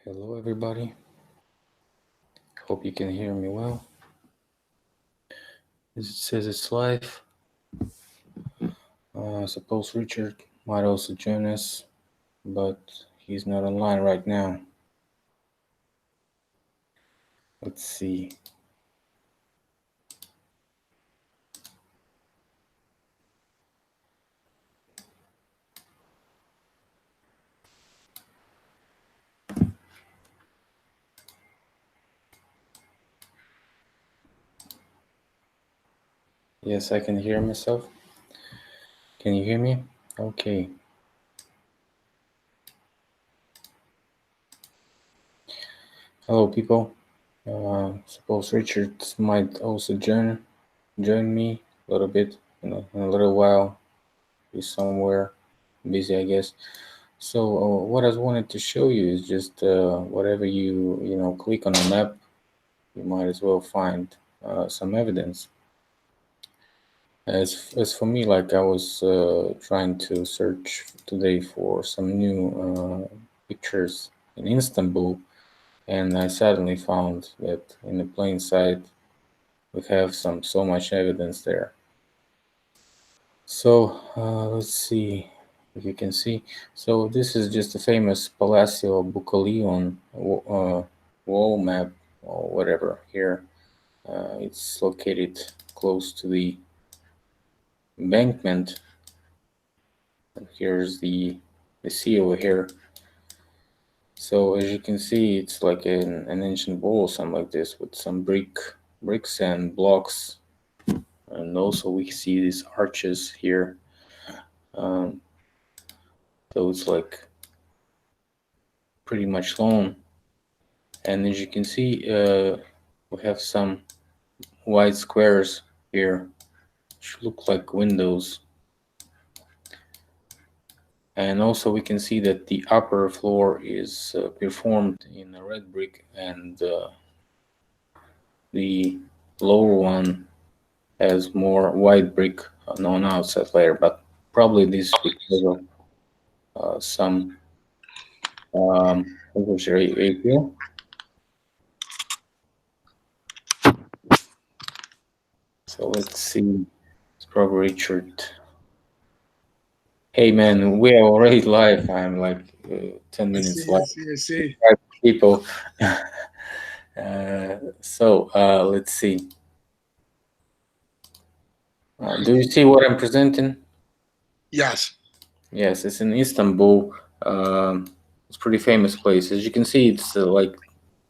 Hello everybody, hope you can hear me well. It says it's live. I suppose Richard might also join us, but he's not online right now. Let's see. Yes, I can hear myself. Can you hear me? Okay. Hello people. Suppose Richard might also join me a little bit in a little while. He's somewhere busy, I guess. So what I wanted to show you is just whatever you click on a map, you might as well find some evidence. As for me, like I was trying to search today for some new pictures in Istanbul, and I suddenly found that in the plain sight we have so much evidence there. So let's see if you can see. So this is just a famous Palacio Bucolion wall map or whatever here. It's located close to the embankment. And here's the sea over here. So as you can see, it's like an ancient wall or something like this with some bricks and blocks. And also we see these arches here. So it's like pretty much long. And as you can see, we have some white squares here, which look like windows. And also we can see that the upper floor is performed in a red brick, and the lower one has more white brick on outside layer, but probably this is because of some April. So let's see. It's probably Richard. Hey man, we are already live. I'm like 10 minutes live. I see. People. So let's see. Do you see what I'm presenting? Yes. Yes, it's in Istanbul. It's a pretty famous place. As you can see, it's like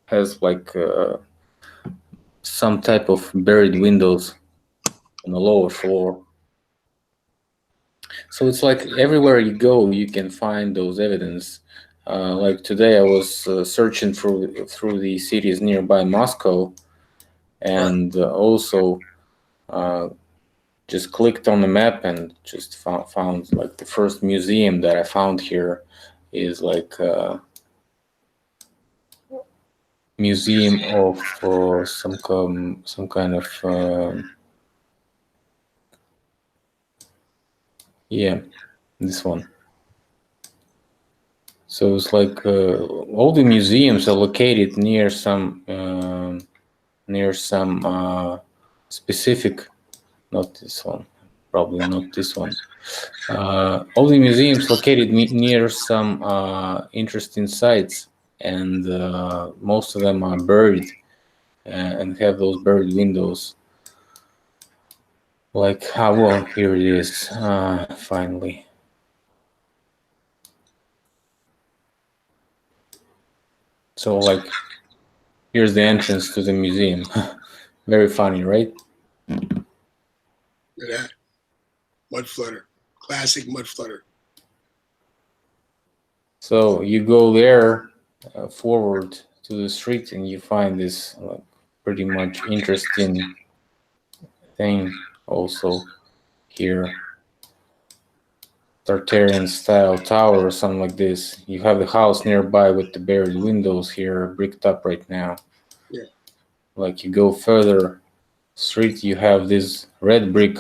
has like some type of buried windows on the lower floor. So it's like everywhere you go, you can find those evidence. Like today, I was searching through the cities nearby Moscow, and also just clicked on the map and just found like the first museum that I found here is like museum of some kind of yeah, this one. So it's like all the museums are located near some specific, not this one, probably not this one. All the museums located near some interesting sites, and most of them are buried and have those buried windows. Like, well, here it is, finally. So, like, here's the entrance to the museum. Very funny, right? Yeah. Mud flutter. Classic mud flutter. So you go there forward to the street and you find this pretty much interesting thing also here. Tartarian style tower or something like this. You have the house nearby with the buried windows here bricked up right now. Yeah. Like you go further street, you have this red brick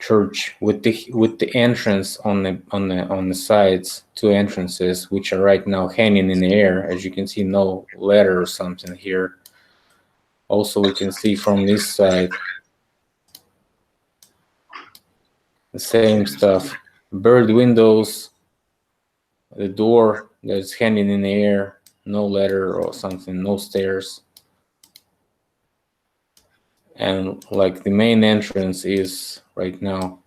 church with the entrance on the sides, two entrances, which are right now hanging in the air. As you can see, no ladder or something here. Also, we can see from this side the same stuff. Bird windows, the door that's hanging in the air, no ladder or something, no stairs. And like the main entrance is right now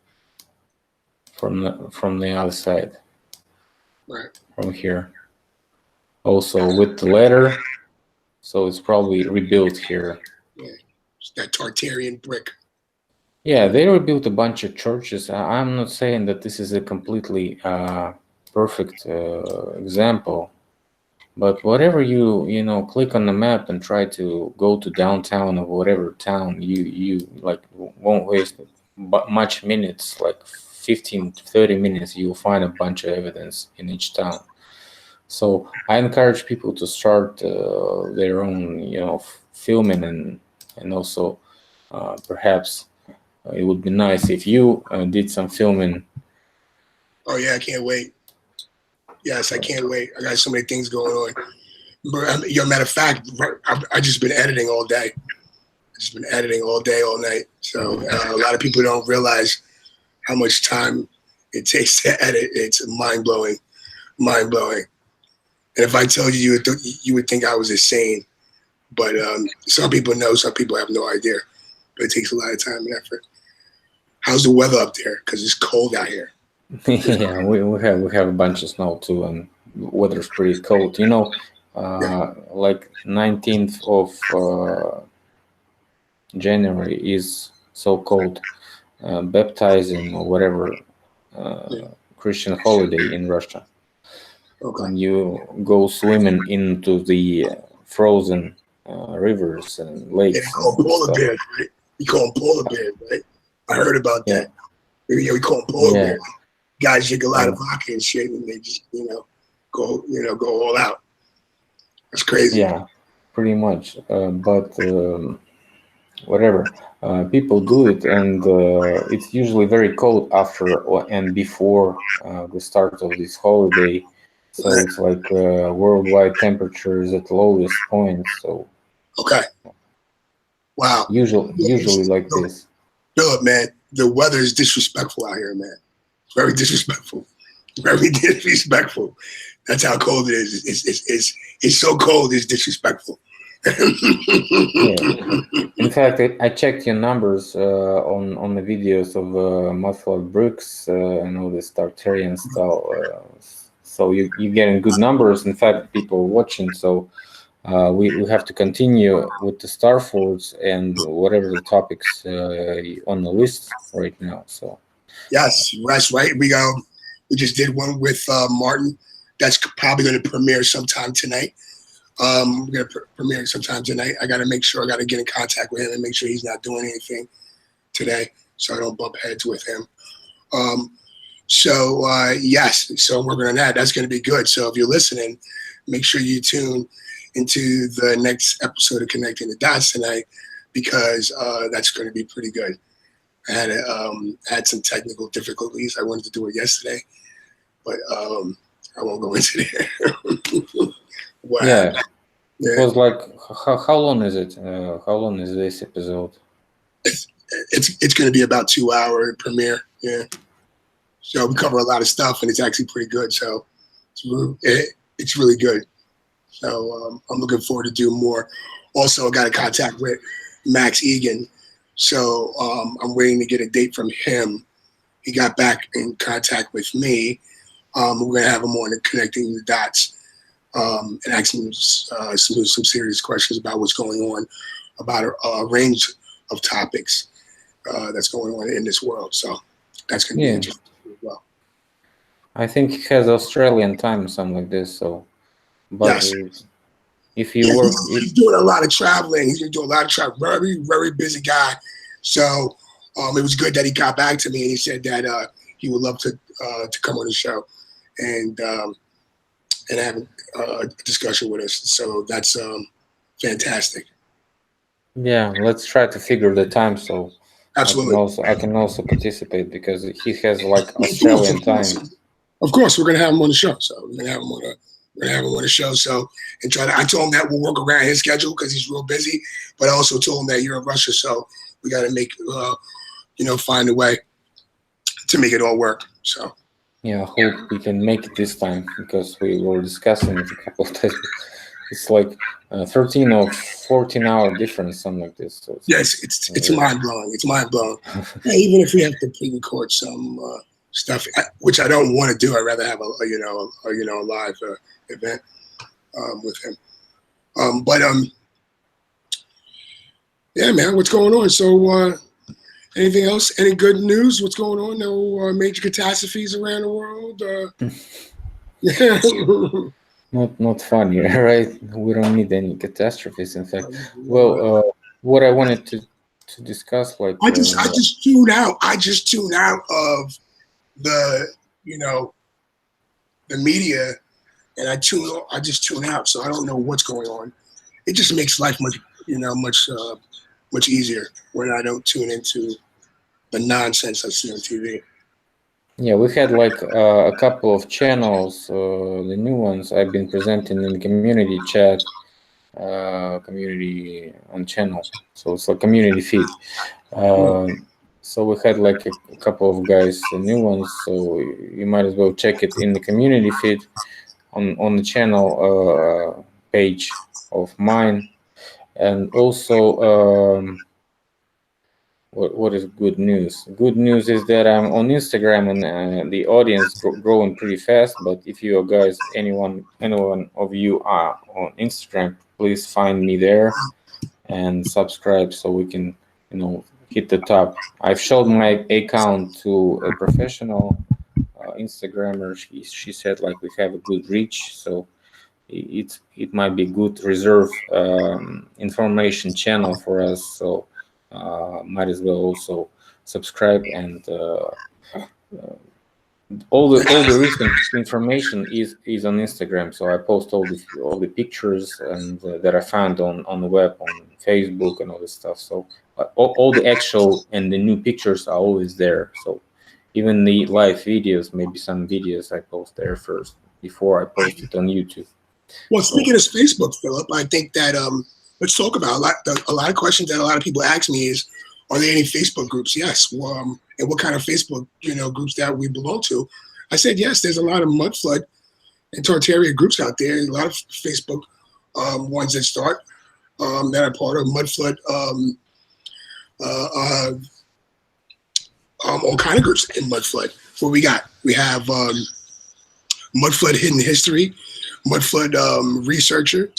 from the other side, Right. from here. Also with the ladder, so it's probably rebuilt here. Yeah. It's that Tartarian brick. Yeah, they rebuilt a bunch of churches. I'm not saying that this is a completely perfect example, but whatever you know, click on the map and try to go to downtown of whatever town you like, won't waste much minutes, like 15 to 30 minutes, you'll find a bunch of evidence in each town. So I encourage people to start their own, you know, filming and also perhaps it would be nice if you did some filming. Oh yeah, I can't wait. Yes, I can't wait. I got so many things going on. But matter of fact, I've just been editing all day. I've just been editing all day, all night. So a lot of people don't realize how much time it takes to edit. It's mind blowing, mind blowing. And if I told you, you would think I was insane. But some people know, some people have no idea. But it takes a lot of time and effort. How's the weather up there? Because it's cold out here. Yeah, we have a bunch of snow too, and weather's pretty cold. You know, like 19th of January is so cold, baptizing or whatever Christian holiday in Russia. Okay. And you go swimming into the frozen rivers and lakes. Yeah, we call them polar bears, right? We call them polar bears, right? I heard about that. Yeah, we call them polar bears. Guys drink a lot of vodka and shit, and they just, go all out. That's crazy. Yeah, pretty much. But whatever, people do it, and it's usually very cold after and before the start of this holiday. So it's like worldwide temperatures at lowest point. So okay, wow. Usually like this. Philip, man, the weather is disrespectful out here, man. Very disrespectful. Very disrespectful. That's how cold it is. It's so cold. It's disrespectful. Yeah. In fact, I checked your numbers on the videos of muffled bricks and all this Tartarian style. So you're getting good numbers. In fact, people watching. So we have to continue with the Star Forts and whatever the topics on the list right now. So yes, that's right. We just did one with Martin. That's probably going to premiere sometime tonight. We're going to premiere sometime tonight. I got to make sure I got to get in contact with him and make sure he's not doing anything today, so I don't bump heads with him. Yes, so I'm working on that. That's going to be good. So if you're listening, make sure you tune into the next episode of Connecting the Dots tonight, because that's going to be pretty good. I had some technical difficulties. I wanted to do it yesterday, but I won't go into there. Yeah. It was like, how long is it? How long is this episode? It's going to be about 2 hour premiere. Yeah. So we cover a lot of stuff, and it's actually pretty good. So it's really good. So I'm looking forward to doing more. Also, I got in contact with Max Egan. So I'm waiting to get a date from him. He got back in contact with me. We're going to have him on Connecting the Dots and ask him some serious questions about what's going on, about a range of topics that's going on in this world. So that's going to be interesting as well. I think he has Australian time or something like this. So, but yes. If you work, he's doing a lot of traveling. He's doing a lot of travel. Very, very busy guy. So it was good that he got back to me and he said that he would love to come on the show and have a discussion with us. So that's fantastic. Yeah, let's try to figure the time so Absolutely. I can also participate because he has like Of course, Australian of course. time. Of course, we're gonna have him on the show. So we're gonna have him on the show. So and try to. I told him that we'll work around his schedule because he's real busy. But I also told him that you're in Russia, so we got to make find a way to make it all work. So Yeah, I hope we can make it this time because we were discussing it a couple of times. It's like 13 or 14-hour difference, something like this. So yes, it's mind blowing. It's mind blowing. Even if we have to pre-record some stuff, which I don't want to do, I'd rather have a live event with him. Yeah, man, what's going on? So, anything else? Any good news? What's going on? No major catastrophes around the world? Not funny, right? We don't need any catastrophes. In fact, well, what I wanted to discuss, like, I just tune out. I just tune out of the the media, and I just tune out. So I don't know what's going on. It just makes life much easier when I don't tune into the nonsense I see on TV. Yeah, we had like a couple of channels, the new ones I've been presenting in the community chat, community on channel. So it's a community feed. So we had like a couple of guys, the new ones. So you might as well check it in the community feed on the channel page of mine, and also. What is good news? Good news is that I'm on Instagram and the audience growing pretty fast. But if you guys, anyone of you are on Instagram, please find me there and subscribe so we can, hit the top. I've showed my account to a professional Instagrammer. She said like we have a good reach, so it might be good reserve information channel for us. So. Might as well also subscribe, and all the recent information is on Instagram. So I post all the pictures and that I found on the web, on Facebook, and all this stuff. So all the actual and the new pictures are always there. So even the live videos, maybe some videos I post there first before I post it on YouTube. Well, speaking of Facebook, Philip, I think that let's talk about a lot of questions that a lot of people ask me is, are there any Facebook groups? Yes. And what kind of Facebook groups that we belong to? I said yes. There's a lot of mud flood and Tartaria groups out there. A lot of Facebook ones that start that are part of mud flood. All kind of groups in mud flood. What we got? We have mud flood hidden history, mud flood researcher.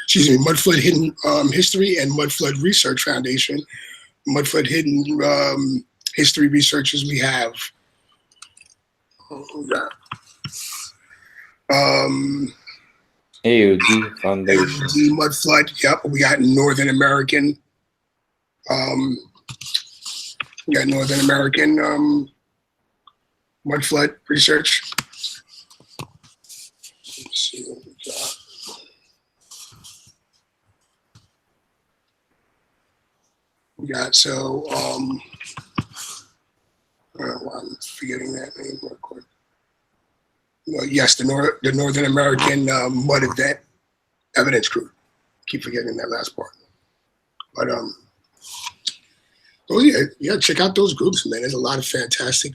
Excuse me, Mud Flood Hidden History and Mud Flood Research Foundation. Mud Flood Hidden History Researchers, we have AOD Foundation. AOD Mud Flood, yep. We got Northern American. We got Northern American Mud Flood Research. Let's see what we got. I'm forgetting that name real quick. Yes, the Northern American Mud Event Evidence Group. Keep forgetting that last part. But yeah, check out those groups, man. There's a lot of fantastic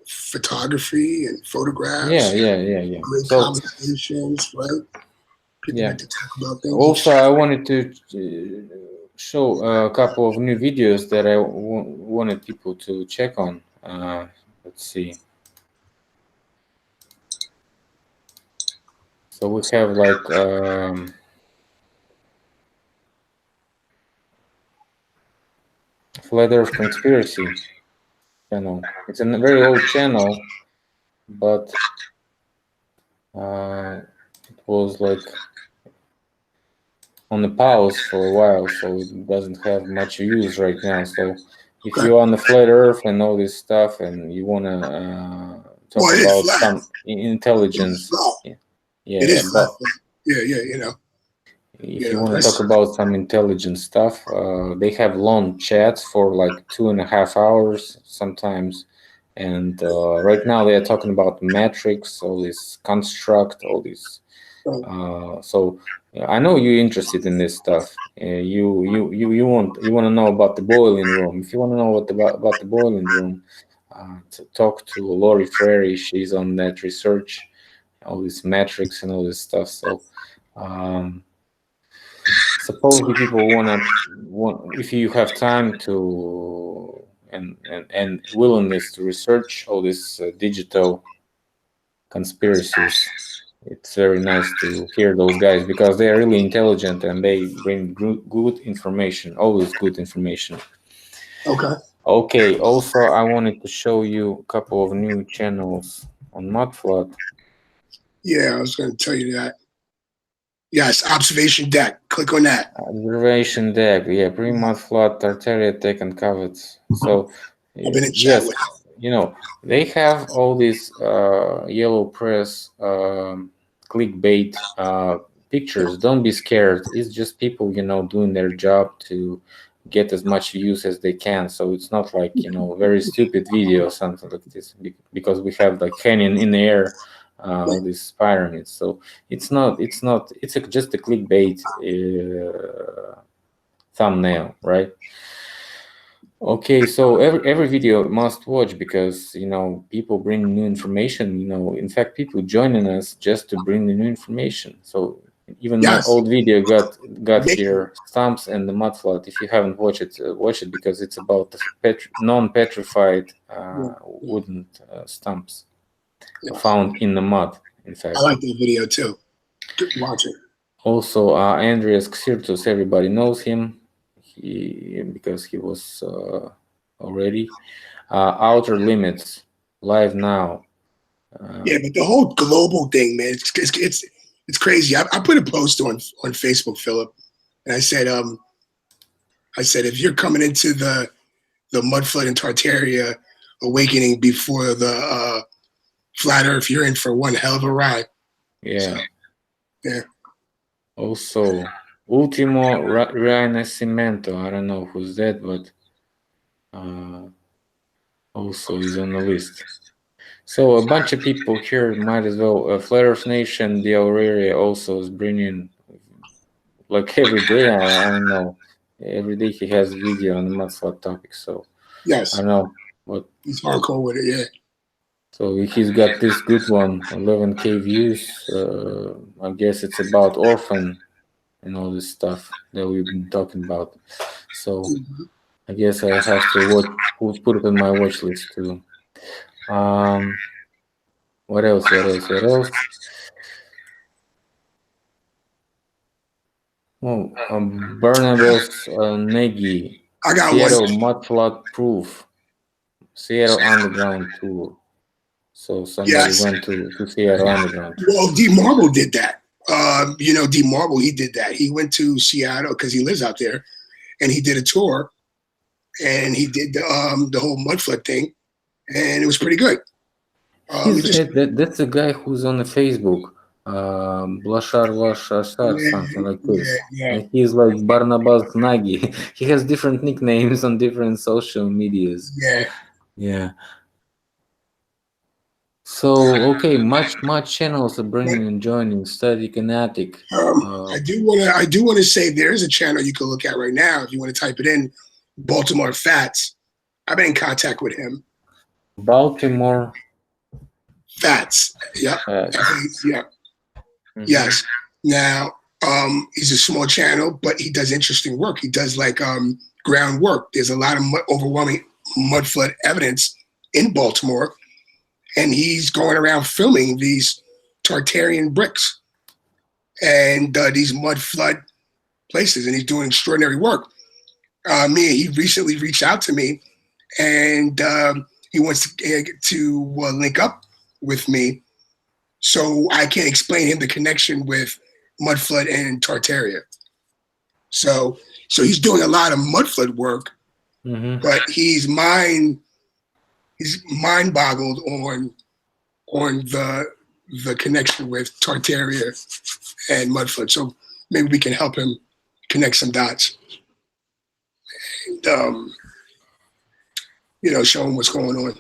photography and photographs. Yeah. Great conversations, right? People like to talk about things. Also, I wanted to show a couple of new videos that I wanted people to check on. Let's see. So we have like Flat Earth Conspiracy channel. It's a very old channel, but it was like on the pause for a while, so it doesn't have much use right now. So if you're on the flat Earth and all this stuff, and you want to talk about some intelligence, it is flat. Yeah, if You you know, want to talk that's about some intelligent stuff, they have long chats for like 2.5 hours sometimes. And right now they are talking about metrics, all this construct, all this. So I know you're interested in this stuff. You want to know about the boiling room. If you want to know about the boiling room, to talk to Lori Frary. She's on that research, all these metrics and all this stuff. So. Um, Supposedly people want if you have time to and willingness to research all these digital conspiracies, it's very nice to hear those guys because they are really intelligent and they bring good information, always good information. okay. Okay, also I wanted to show you a couple of new channels on Mudflood. Yeah, I was going to tell you that. Yes, observation deck. Click on that. Observation deck, yeah, pre-Mudflood, Tartaria Tech and Covets. So I've been in chat yes, with him. they have all these yellow press clickbait pictures. Don't be scared. It's just people, doing their job to get as much views as they can. So it's not like, very stupid video or something like this because we have like hanging in the air all these pyramids. So it's just a clickbait thumbnail, right? Okay, so every video must watch because people bring new information. In fact, people joining us just to bring the new information. So even my Yes. old video got Make, here stumps and the mud flood. If you haven't watched it, watch it because it's about the non-petrified yeah, yeah, wooden stumps yes. found in the mud. In I fact, like that video too. Watch it. also Andreas Xirtus, everybody knows him. Because he was already. Outer Limits, live now. Yeah, but the whole global thing, man, it's crazy. I put a post on Facebook, Philip, and I said if you're coming into the mud flood in Tartaria awakening before the flat Earth, you're in for one hell of a ride. So, Yeah. yeah. Also, Ultimo Rinascimento. I don't know who's that, but also is on the list. So a bunch of people here might as well. Flat Earth Nation, the Aurelia also is bringing like every day. I don't know. Every day he has video on the mudslide topic. So I Yes, don't know what. he's hardcore with it. Yeah. So he's got this good one, 11K views. I guess it's about orphan and all this stuff that we've been talking about. So I guess I have to put it on my watch list too. What else? What else? What else? Oh, Barnabas Nagy, I got one. Seattle Mudflood Proof, Seattle Underground Tour. So somebody Yes. went to Seattle Underground Tour. Well, D Marble did that. D Marble, he did that. He went to Seattle because he lives out there, and he did a tour, and he did the whole mud flood thing, and it was pretty good. It just That's the guy who's on the Facebook, Blashar Vashashar, yeah, something like yeah, this. yeah. And he's like Barnabas Nagy. He has different nicknames on different social medias. Yeah. Yeah. So okay, much channels are But bringing and joining Static and Attic. I do wanna say there's a channel you can look at right now if you want to type it in, Baltimore Fats. I've been in contact with him. Baltimore Fats. Yep. Fats. Yeah. Yes. Now, he's a small channel, but he does interesting work. He does like groundwork. There's a lot of overwhelming mud flood evidence in Baltimore, and he's going around filming these Tartarian bricks and these mud flood places, and he's doing extraordinary work. He recently reached out to me, and he wants to link up with me so I can explain him the connection with mud flood and Tartaria. So he's doing a lot of mud flood work, but he's mind boggled on the connection with Tartaria and mud flood. So maybe we can help him connect some dots. And, show him what's going on.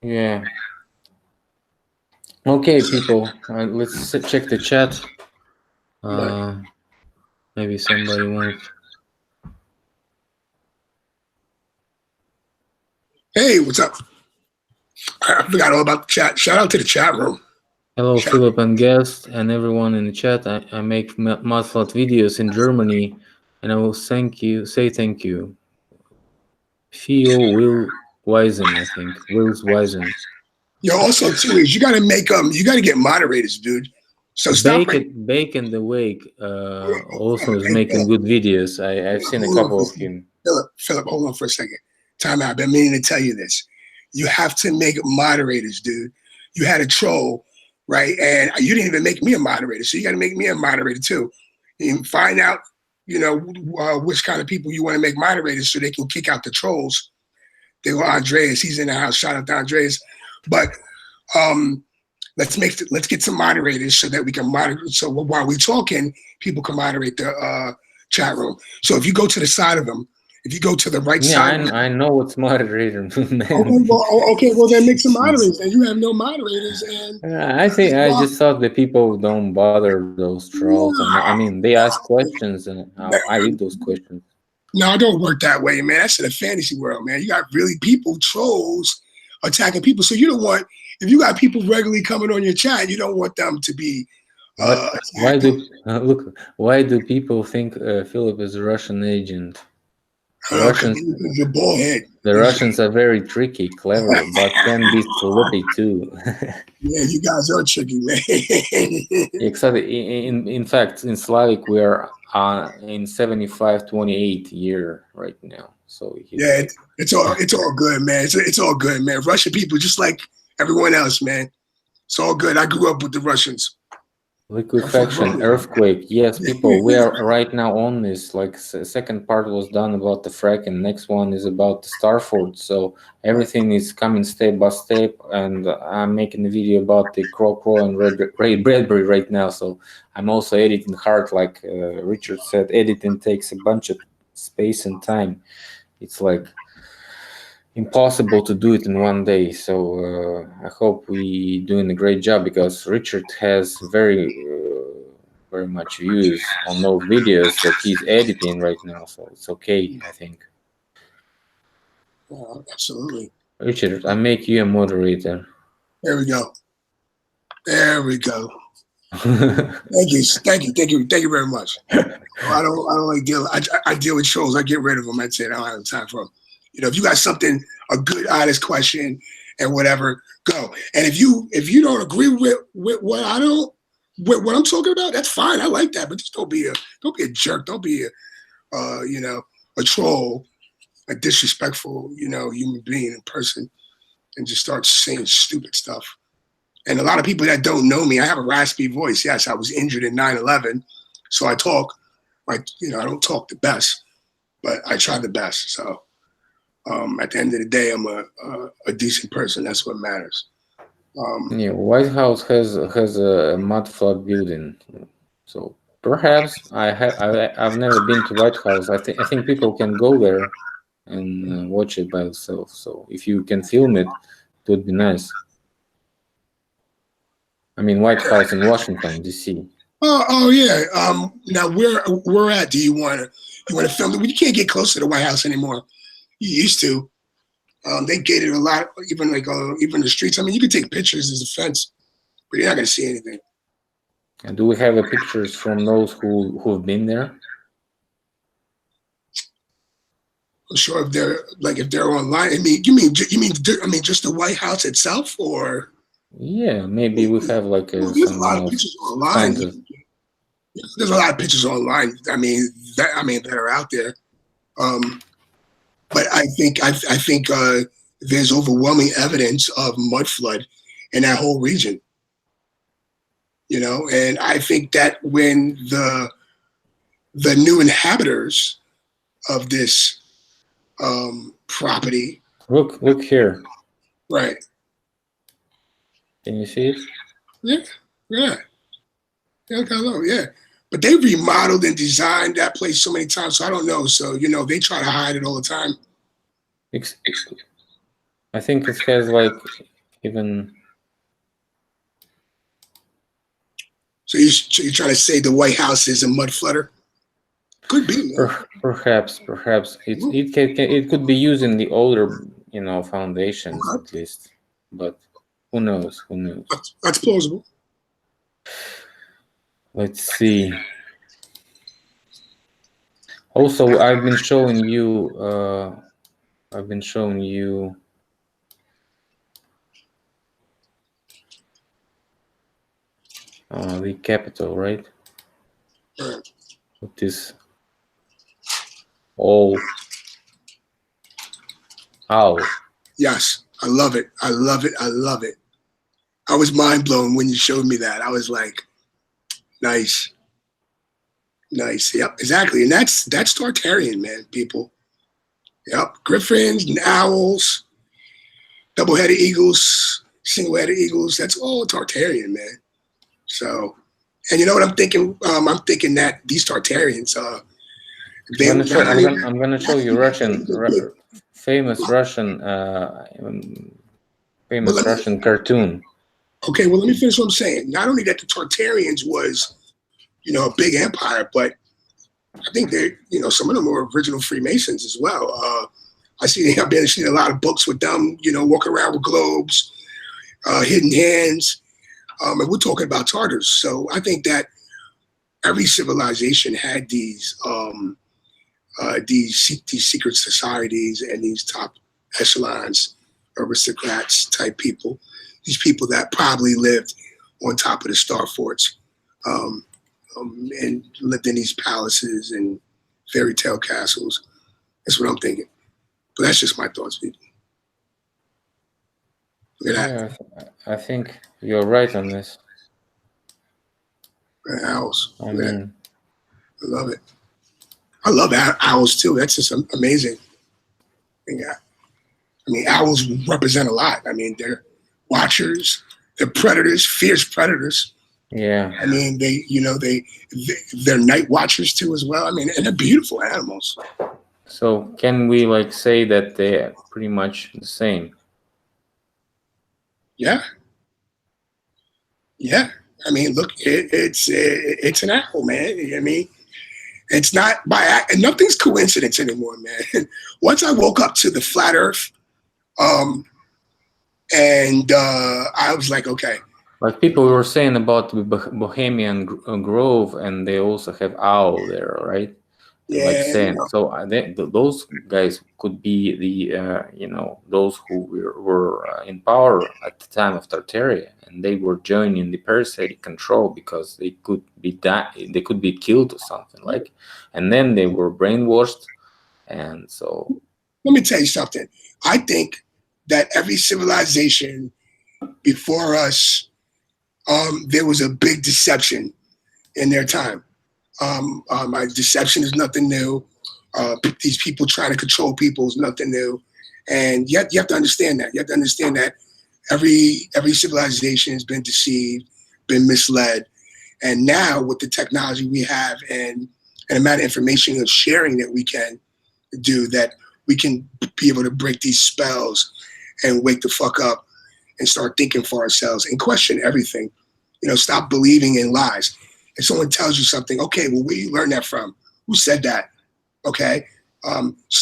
Yeah. Okay, people. Let's check the chat. Maybe somebody wants. Hey, what's up? I forgot all about the chat. Shout out to the chat room. Hello, Philip and guest and everyone in the chat. I make mudflat videos in Germany, and I will say thank you. Theo Will Wisen, I think. Will's Wisen. Yo, also too is you got to get moderators, dude. So stop. Bake and the Wake also is making good videos. I've seen a couple of him. Philip, hold on for a second. Time out. I've been meaning to tell you this. You have to make moderators, dude. You had a troll, right? And you didn't even make me a moderator, so you got to make me a moderator too. And find out, which kind of people you want to make moderators so they can kick out the trolls. They were Andreas. He's in the house. Shout out to Andreas. But let's get some moderators so that we can moderate. So while we're talking, people can moderate the chat room. So if you go to the side of them, if you go to the right side, I know what's moderator. Okay, well then make some moderators. And you have no moderators, and I just thought that people don't bother those trolls. I mean, they ask questions, and I read those questions. No, it don't work that way, man. That's in a fantasy world, man. You got really people, trolls, attacking people. So you don't want, if you got people regularly coming on your chat, you don't want them to be. Why do people think Philip is a Russian agent? The Russians are very tricky, clever, but can be sloppy too. Yeah, you guys are tricky, man. Exactly. In fact, in Slavic, we are in 75-28 year right now. So yeah, it's all good, man. It's all good, man. Russian people, just like everyone else, man. It's all good. I grew up with the Russians. Liquefaction, earthquake. Yes, people, we are right now on this. Like, second part was done about the frack, and next one is about the Starford. So everything is coming step by step, and I'm making a video about the Crow and Ray Bradbury right now. So I'm also editing hard, like Richard said. Editing takes a bunch of space and time. It's like impossible to do it in one day. So I hope we doing a great job, because Richard has very much views on those videos that he's editing right now. So it's okay, I think. Absolutely. Richard, I make you a moderator. There we go. Thank you very much. I don't like deal. I deal with trolls. I get rid of them. That's it. I don't have time for them. If you got something, a good, honest question and whatever, go. And if you don't agree with what I'm talking about, that's fine. I like that, but just don't be a jerk. Don't be a troll, a disrespectful, human being in person, and just start saying stupid stuff. And a lot of people that don't know me, I have a raspy voice. Yes, I was injured in 9/11, so I talk like, I don't talk the best, but I try the best. So at the end of the day, I'm a decent person. That's what matters. Yeah, White House has a mudflat building, so perhaps I've never been to White House. I think people can go there and watch it by themselves. So if you can film it, it would be nice. I mean, White House in Washington, D.C. Oh yeah. Now where at? Do you want to film it? You can't get close to the White House anymore. You used to. They gated a lot, even the streets. I mean, you can take pictures as a fence, but you're not gonna see anything. And do we have pictures from those who've been there? I'm sure if they're online. I mean, you mean just the White House itself, or? Yeah, maybe we have there's a lot of pictures online. There's a lot of pictures online. I mean that are out there. But I think there's overwhelming evidence of mud flood in that whole region. And I think that when the new inhabitants of this property. Look here. Right. Can you see it? Yeah. Yeah. Yeah. But they remodeled and designed that place so many times, so I don't know. So they try to hide it all the time. I think it has like even. So you're trying to say the White House is a mud flutter? Could be. Perhaps it could be used in the older foundations at least, but who knows? That's plausible. Let's see. Also, I've been showing you the capital, right? With this owl. Yes, I love it. I love it. I love it. I was mind blown when you showed me that. I was like, nice. Yep, exactly. And that's Tartarian, man, people. Yep, griffins and owls, double-headed eagles, single-headed eagles. That's all Tartarian, man. So, and you know what I'm thinking? I'm thinking that these Tartarians, I'm gonna show you famous Russian cartoon. Okay, well, let me finish what I'm saying. Not only that the Tartarians was, a big empire, but I think they, some of them were original Freemasons as well. I've been seeing a lot of books with them, walking around with globes, hidden hands, and we're talking about Tartars. So I think that every civilization had these secret societies and these top echelons, aristocrats type people, these people that probably lived on top of the star forts. And lived in these palaces and fairy tale castles. That's what I'm thinking. But that's just my thoughts, people. Look at that. Yeah, I think you're right on this. Owls. I mean, I love it. I love owls too. That's just amazing. Yeah. I mean, owls represent a lot. I mean, they're watchers, they're predators, fierce predators. Yeah. I mean, they're night watchers too as well. I mean, and they're beautiful animals. So can we say that they're pretty much the same? Yeah. Yeah. I mean, look, it's an owl, man. I mean, it's not and nothing's coincidence anymore, man. Once I woke up to the flat Earth, and I was like, okay. Like people were saying about the Bohemian Grove, and they also have owl there, right? Yeah. So those guys could be the those who were in power at the time of Tartaria, and they were joining the parasitic control because they could be killed or something and then they were brainwashed, and so. Let me tell you something. I think that every civilization before us, there was a big deception in their time. Deception is nothing new. These people trying to control people is nothing new. And you have to understand that. You have to understand that every civilization has been deceived, been misled. And now with the technology we have and the amount of information and sharing that we can do, that we can be able to break these spells and wake the fuck up and start thinking for ourselves and question everything. Stop believing in lies. If someone tells you something, okay, well, where you learn that from? Who said that? Okay,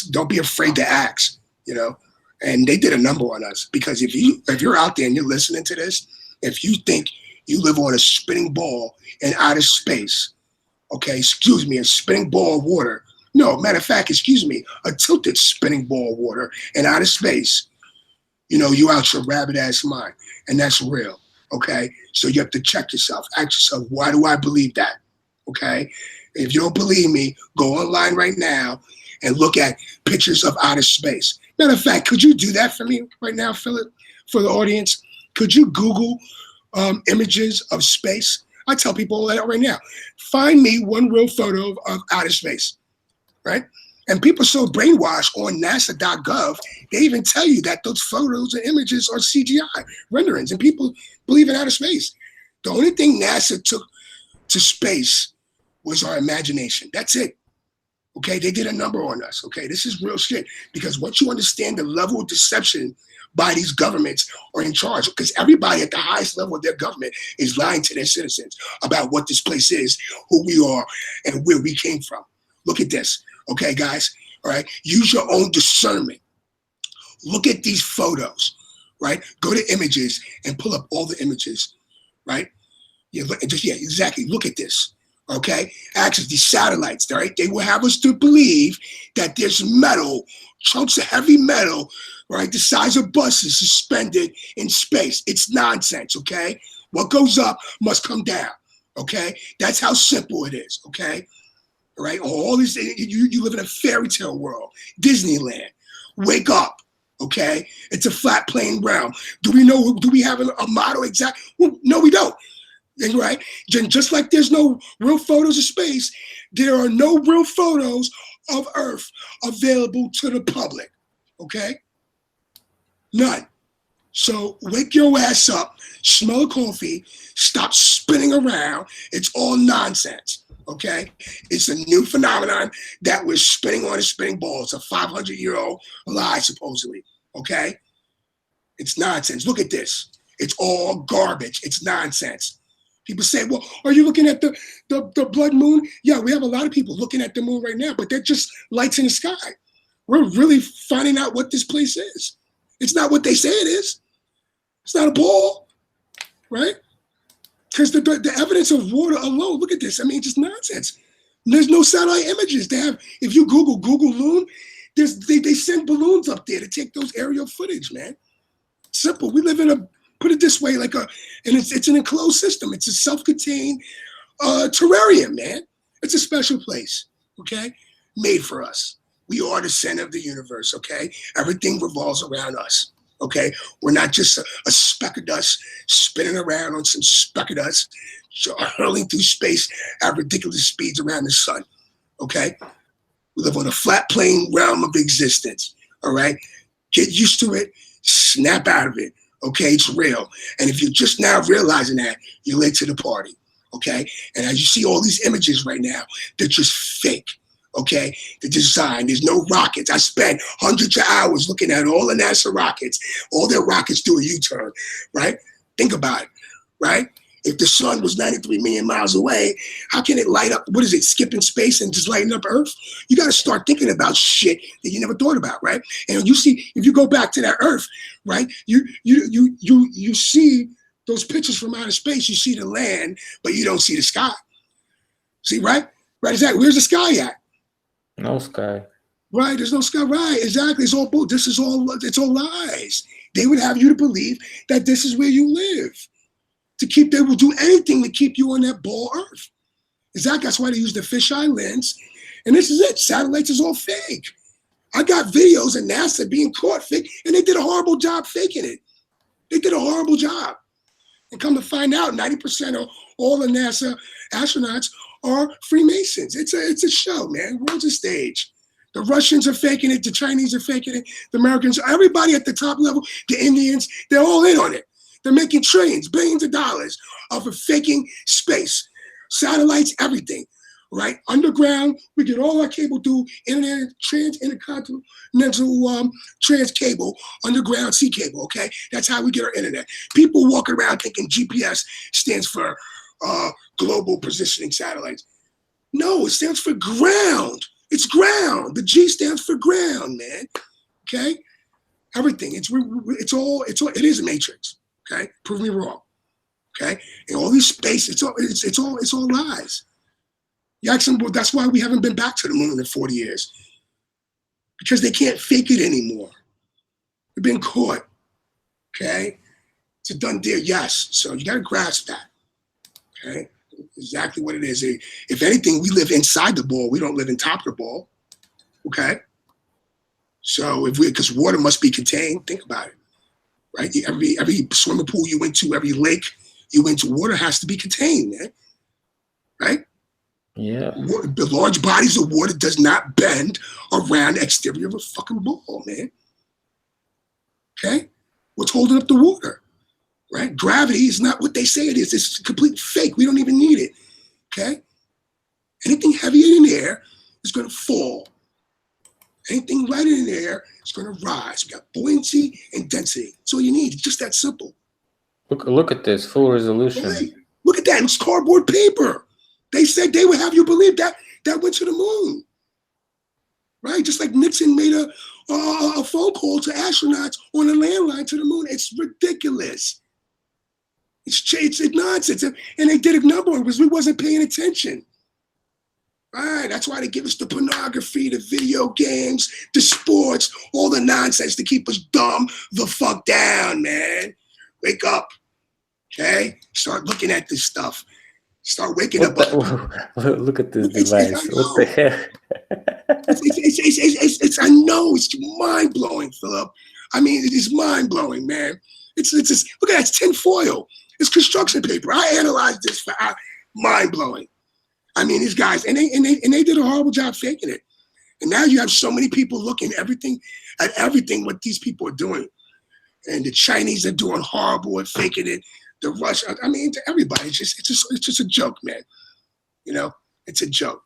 don't be afraid to ask. And they did a number on us, because if you're out there and you're listening to this, if you think you live on a spinning ball in outer space, okay, excuse me, a spinning ball of water. No, matter of fact, excuse me, a tilted spinning ball of water in outer space. You out your rabbit ass mind, and that's real. Okay, so you have to check yourself. Ask yourself, why do I believe that? Okay, if you don't believe me, go online right now and look at pictures of outer space. Matter of fact, could you do that for me right now, Philip, for the audience? Could you Google images of space? I tell people that right now. Find me one real photo of outer space, right? And people are so brainwashed on NASA.gov, they even tell you that those photos and images are CGI renderings, and people believe in outer space. The only thing NASA took to space was our imagination. That's it. Okay, they did a number on us. Okay, this is real shit. Because once you understand the level of deception by these governments are in charge, because everybody at the highest level of their government is lying to their citizens about what this place is, who we are, and where we came from. Look at this. Okay, guys. All right. Use your own discernment. Look at these photos. Right. Go to images and pull up all the images. Right. Yeah. Exactly. Look at this. Okay, actually, these satellites, right? They will have us to believe that there's metal, chunks of heavy metal, right, the size of buses suspended in space. It's nonsense. Okay, what goes up must come down. Okay, that's how simple it is. Okay, all right. All this, you live in a fairy tale world, Disneyland. Wake up. Okay, it's a flat plane realm. Do we know? Do we have a model exact? Well, no, we don't. Right? Just like there's no real photos of space, there are no real photos of Earth available to the public. Okay? None. So wake your ass up, smell a coffee, stop spinning around. It's all nonsense. Okay? It's a new phenomenon that we're spinning on a spinning ball. It's a 500-year-old lie, supposedly. Okay? It's nonsense. Look at this. It's all garbage. It's nonsense. People say, well, are you looking at the blood moon? Yeah, we have a lot of people looking at the moon right now, but they're just lights in the sky. We're really finding out what this place is. It's not what they say it is. It's not a ball, right? Because the evidence of water alone, look at this. I mean, it's just nonsense. There's no satellite images. They have, if you Google Loon, they send balloons up there to take those aerial footage, man. Simple. We live in a, put it this way, and it's an enclosed system. It's a self-contained terrarium, man. It's a special place, okay? Made for us. We are the center of the universe, okay? Everything revolves around us, okay? We're not just a speck of dust spinning around on some speck of dust, hurling through space at ridiculous speeds around the sun, okay? We live on a flat plane realm of existence, all right? Get used to it, snap out of it. Okay, it's real. And if you're just now realizing that, you're late to the party. Okay? And as you see all these images right now, they're just fake. Okay? The design, there's no rockets. I spent hundreds of hours looking at all the NASA rockets. All their rockets do a U-turn, right? Think about it, right? If the sun was 93 million miles away, how can it light up, what is it, skipping space and just lighting up Earth? You got to start thinking about shit that you never thought about, right? And you see, if you go back to that Earth, right, you see those pictures from outer space, you see the land, but you don't see the sky. See, right? Right, exactly. Where's the sky at? No sky. Right, there's no sky. Right, exactly. It's all bull. It's all lies. They would have you to believe that this is where you live. They will do anything to keep you on that ball Earth. Exactly. That's why they use the fisheye lens. And this is it. Satellites is all fake. I got videos of NASA being caught fake, and they did a horrible job faking it. They did a horrible job. And come to find out, 90% of all the NASA astronauts are Freemasons. It's a show, man. The world's a stage. The Russians are faking it. The Chinese are faking it. The Americans, everybody at the top level, the Indians, they're all in on it. They're making trillions, billions of dollars off of faking space, satellites, everything, right? Underground, we get all our cable through internet, intercontinental trans cable, underground sea cable, okay? That's how we get our internet. People walking around thinking GPS stands for global positioning satellites. No, it stands for ground. It's ground. The G stands for ground, man, okay? Everything, it is a matrix. Okay, prove me wrong. Okay, and all these space, it's all lies. Jackson, well, that's why we haven't been back to the moon in 40 years, because they can't fake it anymore. They've been caught. Okay, it's a done deal. Yes, so you got to grasp that. Okay, exactly what it is. If anything, we live inside the ball. We don't live in top of the ball. Okay, so because water must be contained. Think about it. Right? Every swimming pool you went to, every lake you went to, water has to be contained, man. Right? Yeah. The large bodies of water does not bend around the exterior of a fucking ball, man. Okay? What's holding up the water? Right? Gravity is not what they say it is. It's complete fake. We don't even need it. Okay? Anything heavier in the air is going to fall. Anything lighter in the air is going to rise. We got buoyancy and density. That's all you need. It's just that simple. Look at this full resolution. Right. Look at that. It's cardboard paper. They said they would have you believe that went to the moon. Right? Just like Nixon made a phone call to astronauts on a landline to the moon. It's ridiculous. It's nonsense. And they did a number because we wasn't paying attention. Right? That's why they give us the pornography, the video games, the sports, all the nonsense to keep us dumb the fuck down, man. Wake up. Okay? Start looking at this stuff. Start waking up. Look at this device. What the hell? I know it's mind blowing, Philip. I mean, it is mind blowing, man. It's just, look at that. It's tin foil. It's construction paper. I analyzed this for mind blowing. I mean, these guys, and they did a horrible job faking it. And now you have so many people looking at everything what these people are doing. And the Chinese are doing horrible at faking it. The Russian, I mean, to everybody, it's just a joke, man. You know, it's a joke.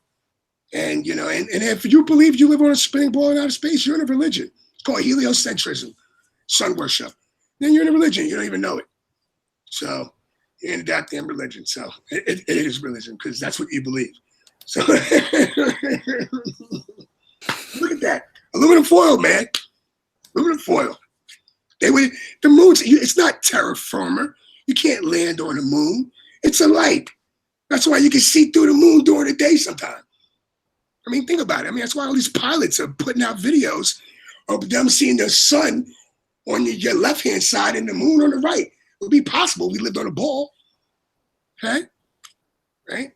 And you know, and if you believe you live on a spinning ball in outer space, you're in a religion. It's called heliocentrism, sun worship. Then you're in a religion, you don't even know it. So you're in a goddamn religion. So it is religion because that's what you believe. So look at that. Aluminum foil, man. Aluminum foil. The moon's, it's not terra firma. You can't land on the moon. It's a light. That's why you can see through the moon during the day sometimes. I mean, think about it. I mean, that's why all these pilots are putting out videos of them seeing the sun on your left-hand side and the moon on the right. It would be possible if we lived on a ball. Okay? Right?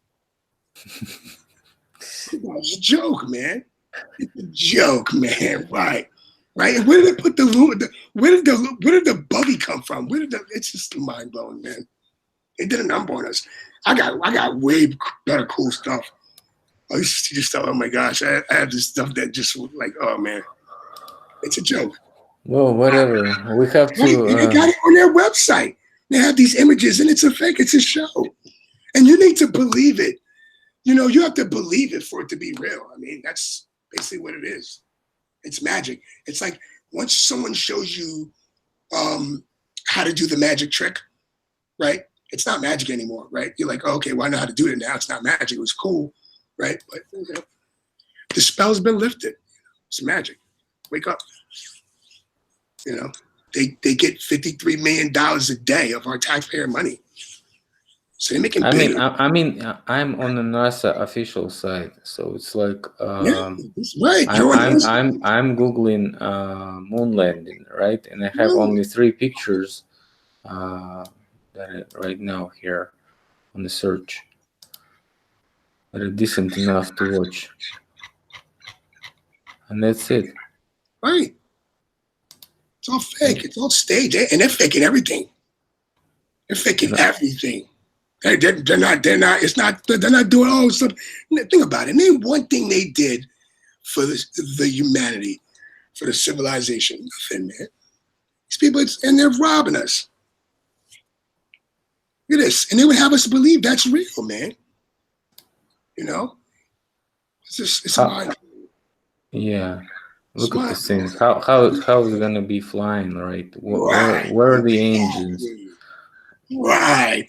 It's a joke, man. It's a joke, man. Right. Right? And where did they put where did the buggy come from? It's just mind blowing, man. They did a number on us. I got way better cool stuff. I used to just thought, oh my gosh, I have this stuff that just like, oh man, it's a joke. Well, whatever. We have to. Right? And they got it on their website. They have these images, and it's a fake. It's a show, and you need to believe it. You know, you have to believe it for it to be real. I mean, that's basically what it is. It's magic. It's like once someone shows you how to do the magic trick, right? It's not magic anymore, right? You're like, oh, okay, well, I know how to do it now. It's not magic. It was cool, right? But you know, the spell's been lifted. It's magic. Wake up. You know, they get $53 million a day of our taxpayer money. So they're making. I mean, I'm on the NASA official site, so it's like yeah, that's right. I'm googling moon landing, right? And I have only 3 pictures right now here on the search that are decent enough to watch, and that's it. Right. It's all fake. It's all staged, and they're faking everything. They're faking everything. They're not. It's not. They're not doing all stuff. Think about it. Name one thing they did for the humanity, for the civilization. Nothing, man. These people, and they're robbing us. Look at this, and they would have us believe that's real, man. You know, it's mind. Yeah. Look at this thing. How is it gonna be flying, right? Where are the engines? Right.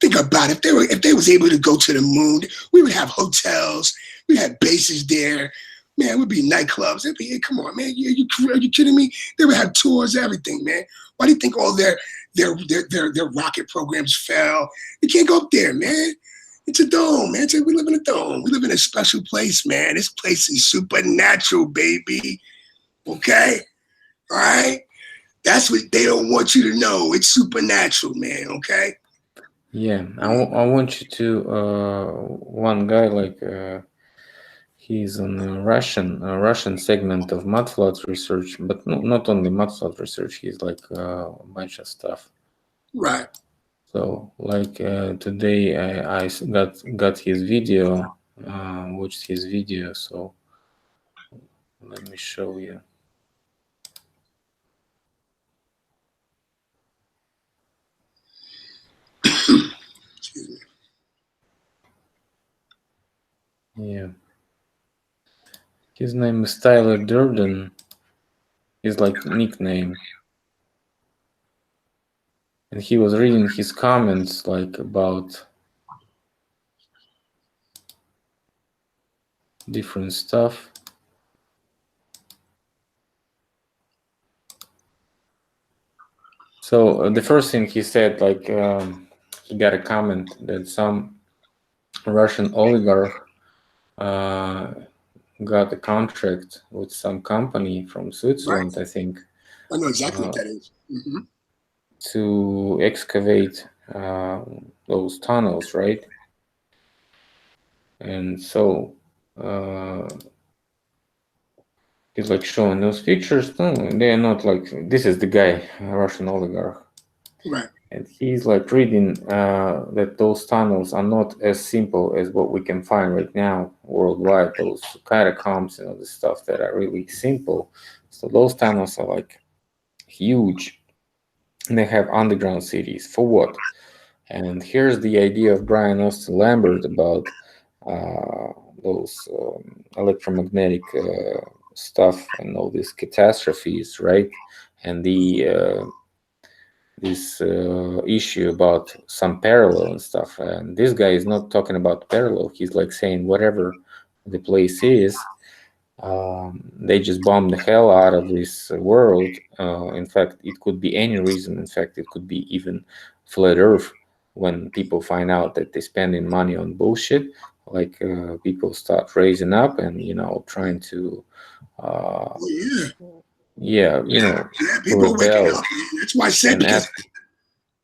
Think about it. If they was able to go to the moon, we would have hotels. We had bases there. Man, it would be nightclubs. It'd be, come on, man. Are you kidding me? They would have tours, everything, man. Why do you think all their rocket programs fell? You can't go up there, man. It's a dome, man. We live in a dome. We live in a special place, man. This place is supernatural, baby. Okay? All right? That's what they don't want you to know. It's supernatural, man. Okay? Yeah, I want you to one guy like he's on a Russian segment of mudflat research, but not only mudflat research. He's like a bunch of stuff. Right. So like today I got his video, watched his video. So let me show you. Excuse me. Yeah. His name is Tyler Durden. His like nickname. And he was reading his comments like about different stuff. So the first thing he said, like he got a comment that some Russian oligarch got a contract with some company from Right. Switzerland, I think, I know exactly what that is. Mm-hmm. to excavate those tunnels, right? And so he's like showing those pictures. No, they're not like this is the guy, a Russian oligarch, Right. and he's like reading that those tunnels are not as simple as what we can find right now worldwide. Those catacombs and all this stuff that are really simple. So those tunnels are like huge, and they have underground cities. For what? And here's the idea of Brian Austin Lambert about uh, those electromagnetic stuff and all these catastrophes, right? And the this issue about some parallel and stuff. And this guy is not talking about parallel. He's like saying whatever the place is, they just bomb the hell out of this world. In fact, it could be any reason. In fact, it could be even flat Earth. When people find out that they're spending money on bullshit, like people start raising up and trying to, Oh yeah. yeah, Yeah. to People are waking rebel up. Man. That's why I said and because ask.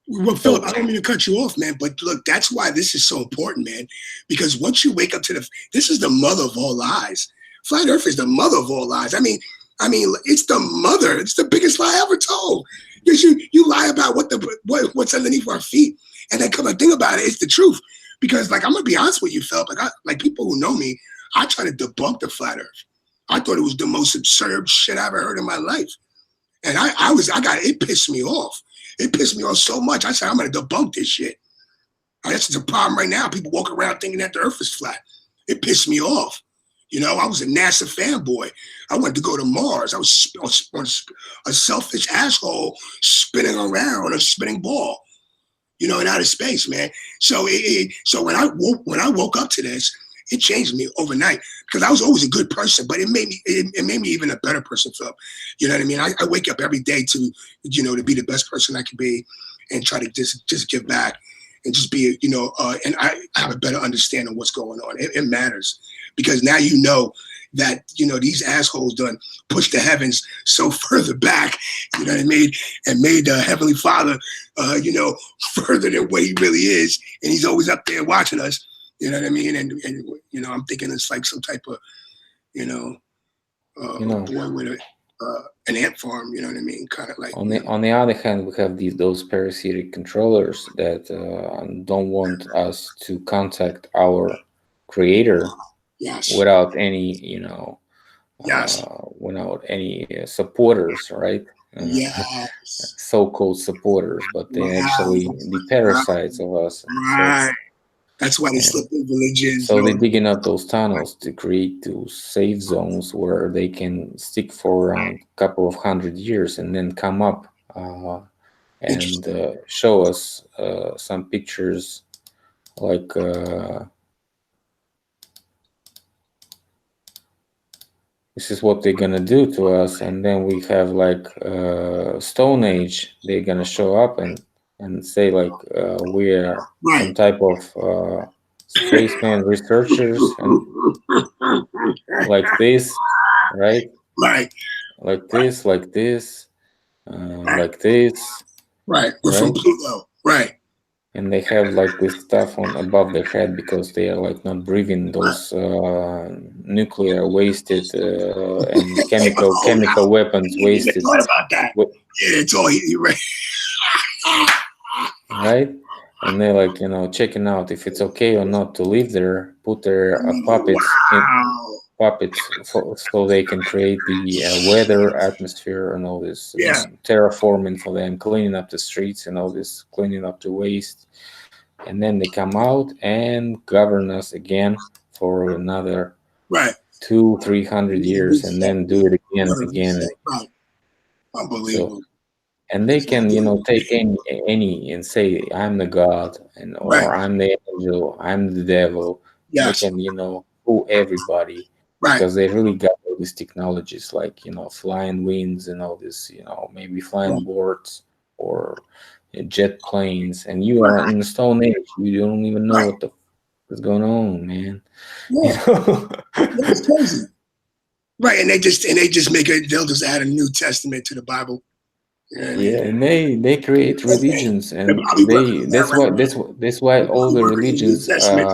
well, Philip, I So don't mean to cut you off, man, but look, that's why this is so important, man. Because once you wake up to this is the mother of all lies. Flat Earth is the mother of all lies. I mean, it's the mother. It's the biggest lie ever told. Because you lie about what's underneath our feet, and then come and think about it, it's the truth. Because like I'm gonna be honest with you, Philip, like people who know me, I try to debunk the flat Earth. I thought it was the most absurd shit I ever heard in my life. And it pissed me off. It pissed me off so much. I said, I'm going to debunk this shit. That's the problem right now. People walk around thinking that the earth is flat. It pissed me off. I was a NASA fanboy. I wanted to go to Mars. I was a selfish asshole spinning around a spinning ball, in outer space, man. So when I woke up to this, it changed me overnight because I was always a good person, but it made me even a better person, Phil. You know what I mean? I wake up every day to to be the best person I can be and try to just give back and just be and I have a better understanding of what's going on. It matters because now that these assholes done pushed the heavens so further back, you know what I mean, and made the Heavenly Father further than what he really is, and he's always up there watching us. You know what I mean? And I'm thinking it's like some type of, boy with an ant farm. You know what I mean? Kind of like. on the other hand, we have those parasitic controllers that don't want us to contact our creator Yes. without any Yes. without any supporters, right? Yes. So-called supporters, but they actually Right. the parasites of us. So Right. That's why they slip in religions. so they're digging up those tunnels to create those safe zones where they can stick for around a couple of 100 years and then come up and show us some pictures like this is what they're gonna do to us, and then we have like Stone Age. They're gonna show up and say like we are some Right. type of spaceman researchers and like this, right? Right. Like this, like this, like this, Right. We're from right? Pluto. Right. And they have like this stuff on above their head because they are like not breathing those nuclear wasted and chemical weapons I didn't even wasted, thought about that. Yeah, it's all right. right? And they're like checking out if it's okay or not to live there, put their puppets so they can create the weather, atmosphere, and all this Yeah. terraforming for them, cleaning up the streets and all this, cleaning up the waste. And then they come out and govern us again for another Right. 200-300 years, and Reset. then do it again, What a again. reset. Right. So, Unbelievable. and they So can, yeah. take any and say, I'm the God, and Right. or I'm the angel, I'm the devil. And they Yes. can, fool everybody Right. because they really got all these technologies like, flying wings and all this, maybe flying Right. boards or jet planes, and you are Right. in the Stone Age. You don't even know Right. what the is going on, man. You Yeah. know? Yeah. It's crazy. Right. And they just make it. They'll just add a New Testament to the Bible. You know what I mean? Yeah, and they create religions, They're and probably working they on that that's right why now. that's why They're all probably the working on the New religions Testament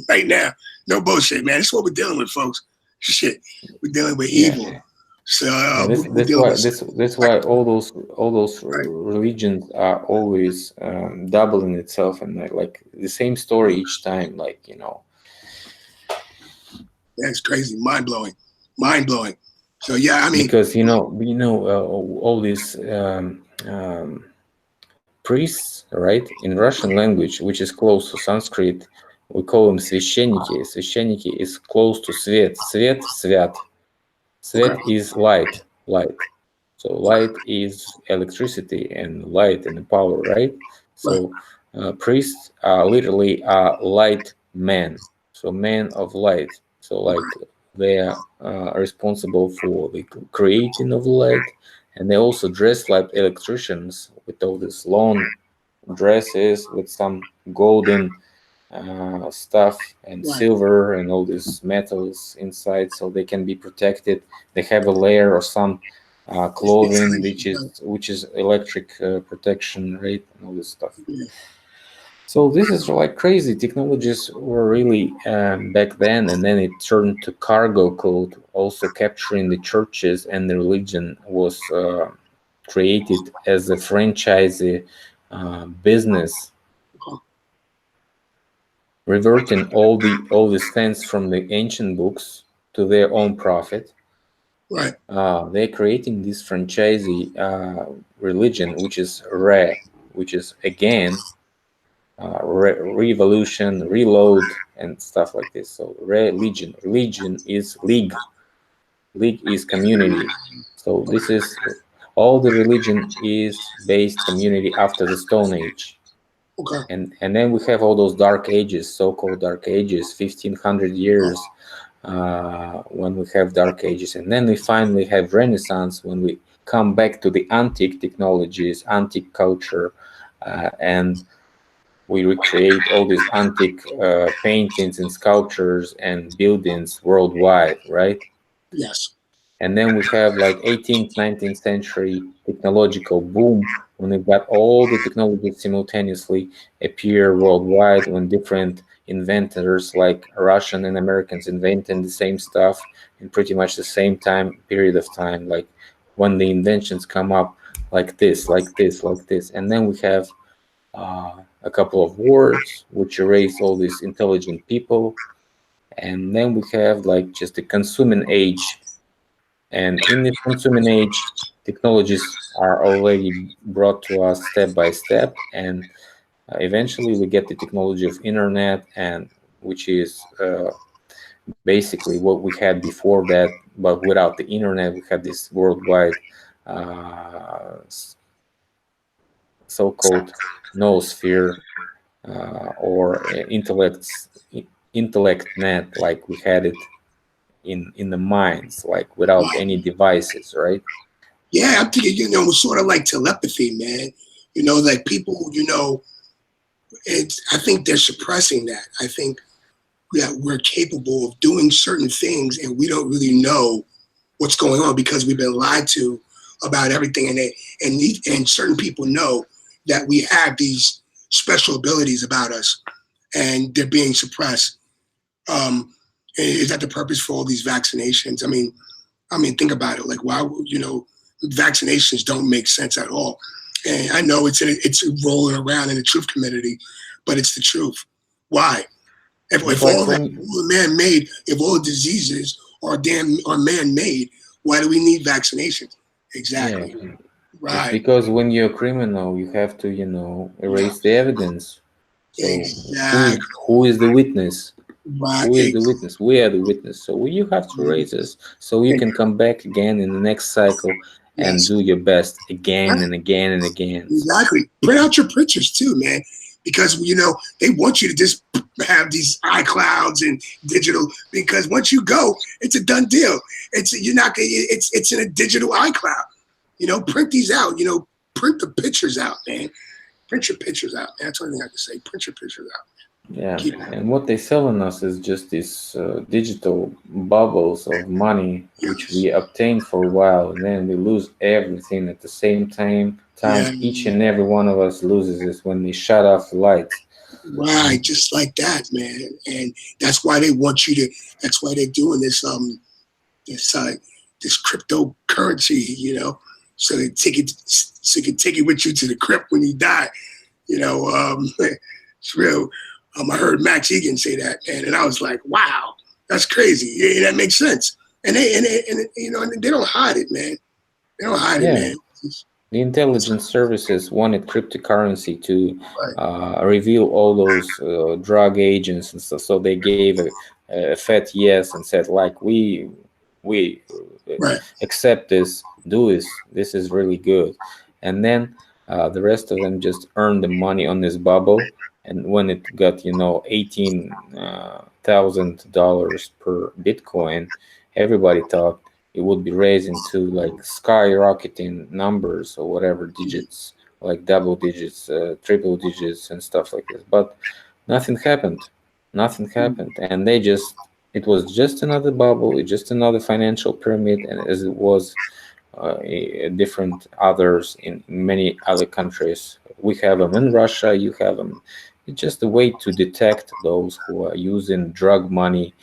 right now. No bullshit, man. That's what we're dealing with, folks. Shit. We're dealing with evil. yeah, So yeah, we're dealing with that's like, why all those right. religions are always doubling itself, and like the same story each time, like That's crazy. Mind blowing. Mind blowing. So yeah, I mean, because all these priests, right, in Russian language, which is close to Sanskrit, we call them священники. Священники is close to свет. Свет, свят. okay. Svet is light, light. So light is electricity and light and power, right? Right. So priests are literally light men. So men of light. So like they are responsible for the creating of light, and they also dress like electricians with all these long dresses with some golden stuff and Right. silver and all these metals inside, so they can be protected. They have a layer or some clothing which is electric protection, right, and all this stuff. Yeah. So this is like crazy. Technologies were really back then, and then it turned to cargo code, also capturing the churches, and the religion was created as a franchise business, Okay. reverting all the stance from the ancient books to their own profit. Right. They're creating this franchisee religion, which is re, which is again revolution, reload, and stuff like this. So religion is league, league is community. So this is all the religion is based community after the Stone Age. Okay. And then we have all those dark ages, so-called dark ages, 1500 years, when we have dark ages, and then we finally have Renaissance when we come back to the antique technologies, antique culture, and we recreate all these antique paintings and sculptures and buildings worldwide, right? Yes. And then we have like 18th, 19th century technological boom when we've got all the technologies simultaneously appear worldwide, when different inventors like Russian and Americans inventing the same stuff in pretty much the same period of time, like when the inventions come up like this, like this, like this. And then we have a couple of wars which erase all these intelligent people. And then we have like just a consuming age, and in this consuming age, technologies are already brought to us step by step, and eventually we get the technology of internet, and which is basically what we had before that, but without the internet, we had this worldwide uh, so-called noosphere or intellect net, like we had it in the minds, like without any devices, right? Yeah, I'm thinking, sort of like telepathy, man. Like people, I think they're suppressing that. I think that we're capable of doing certain things and we don't really know what's going on because we've been lied to about everything. And certain people know that we have these special abilities about us and they're being suppressed. Is that the purpose for all these vaccinations? I mean, think about it. Like, why? Vaccinations don't make sense at all. And I know it's rolling around in the truth community, but it's the truth. Why? It's If like all that when all man made, if all diseases are man made, why do we need vaccinations? yeah, Exactly. it's Right. because when you're a criminal, you have to, Yeah. erase the evidence. So who is Exactly. who is the witness? Right. Who is the witness? We are the witness. So you have to raise us so you can come back again in the next cycle and Yes. do your best again Right. and again and again. So Exactly. Print out your pictures too, man, because they want you to just have these iClouds and digital. Because once you go, it's a done deal. It's you're not. It's in a digital iCloud. Print these out. Print the pictures out, man. Print your pictures out, man. That's the only thing I can say. Print your pictures out. yeah, Keep. and what they selling us is just these digital bubbles of money, which Yes. we obtain for a while, and then we lose everything at the same time. Yeah. Each and every one of us loses it when they shut off the lights. Right. Just like that, man. And that's why they want you to. That's why they're doing this this cryptocurrency, so they take it, so you can take it with you to the crypt when you die. It's real. I heard Max Egan say that, man, and I was like, wow, that's crazy. Yeah, that makes sense. And and they don't hide it, man. They don't hide it, Yeah, man. the intelligence services wanted cryptocurrency to Right, reveal all those drug agents and stuff. So they gave a fat yes and said like we right. accept this, do this. This is really good. And then the rest of them just earned the money on this bubble. And when it got 18,000 dollars per Bitcoin, everybody thought it would be raising to like skyrocketing numbers or whatever digits, like double digits, triple digits, and stuff like this. But nothing happened. Nothing happened, and it was just another bubble, just another financial pyramid, and as it was different others in many other countries. We have them in Russia. You have them. It's just a way to detect those who are using drug money,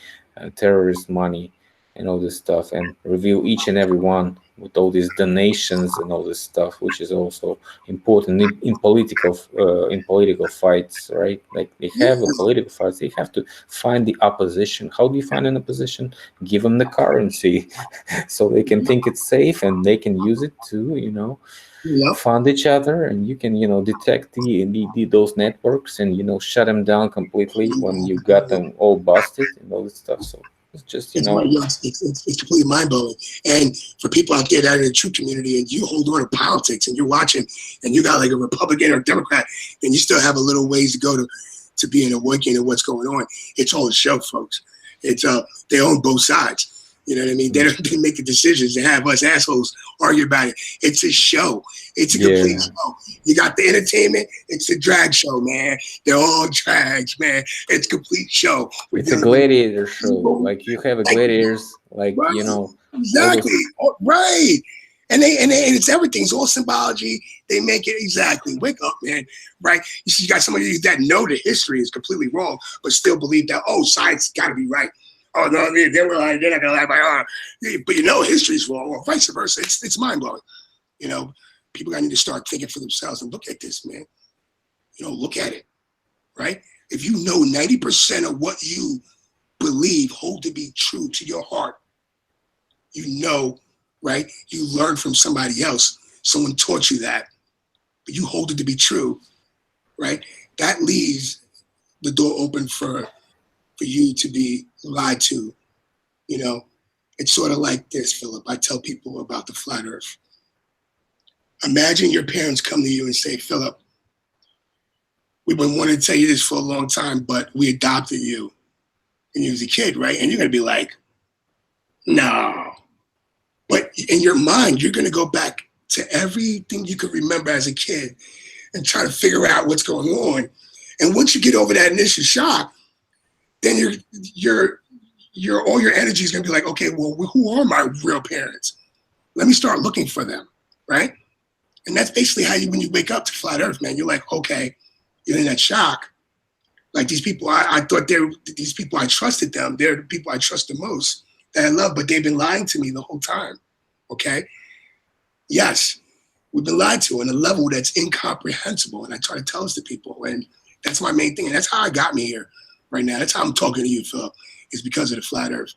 terrorist money, and all this stuff, and review each and every one with all these donations and all this stuff, which is also important in political fights, right? Like they have a Yes. political fights, they have to find the opposition. How do you find an opposition? Give them the currency, so they can think it's safe and they can use it to Yep. fund each other, and you can detect those networks and shut them down completely when you got them all busted and all this stuff. So it's just Yes, it's completely mind blowing. And for people out there that are in the true community, and you hold on to politics, and you're watching, and you got like a Republican or Democrat, and you still have a little ways to go to being awakened of what's going on. It's all a show, folks. It's they own both sides. You know what I mean? They don't they make the decisions to have us assholes argue about it. It's a show. It's a complete yeah, show. You got the entertainment. It's a drag show, man. They're all drags, man. It's a complete show. We're it's a dealing with gladiator show. people Like you have a like gladiators, like right, all those. exactly, oh, right. And it's everything. It's all symbology. They make it exactly. Wake up, man. Right? You see, you got somebody that know the history is completely wrong, but still believe that science got to be right. Oh no, they were like they're not gonna lie about but history's wrong, or vice versa. It's mind blowing. You know, people gotta need to start thinking for themselves and look at this, man. Look at it, right? If you know 90% of what you believe hold to be true to your heart, right? You learn from somebody else. Someone taught you that, but you hold it to be true, right? That leaves the door open for you to be lied to. It's sort of like this, Philip. I tell people about the flat earth. Imagine your parents come to you and say, Philip, we've been wanting to tell you this for a long time, but we adopted you when you was a kid, right? And you're going to be like, no. But in your mind, you're going to go back to everything you could remember as a kid and try to figure out what's going on. And once you get over that initial shock, then your all your energy is going to be like, okay, well, who are my real parents? Let me start looking for them, right? And that's basically how when you wake up to flat Earth, man, you're like, okay, you're in that shock. Like these people, I thought these people, I trusted them. They're the people I trust the most that I love, but they've been lying to me the whole time. Okay? Yes, we've been lied to on a level that's incomprehensible. And I try to tell this to people. And that's my main thing. And that's how I got me here right now. That's how I'm talking to you, Phil, is because of the flat Earth.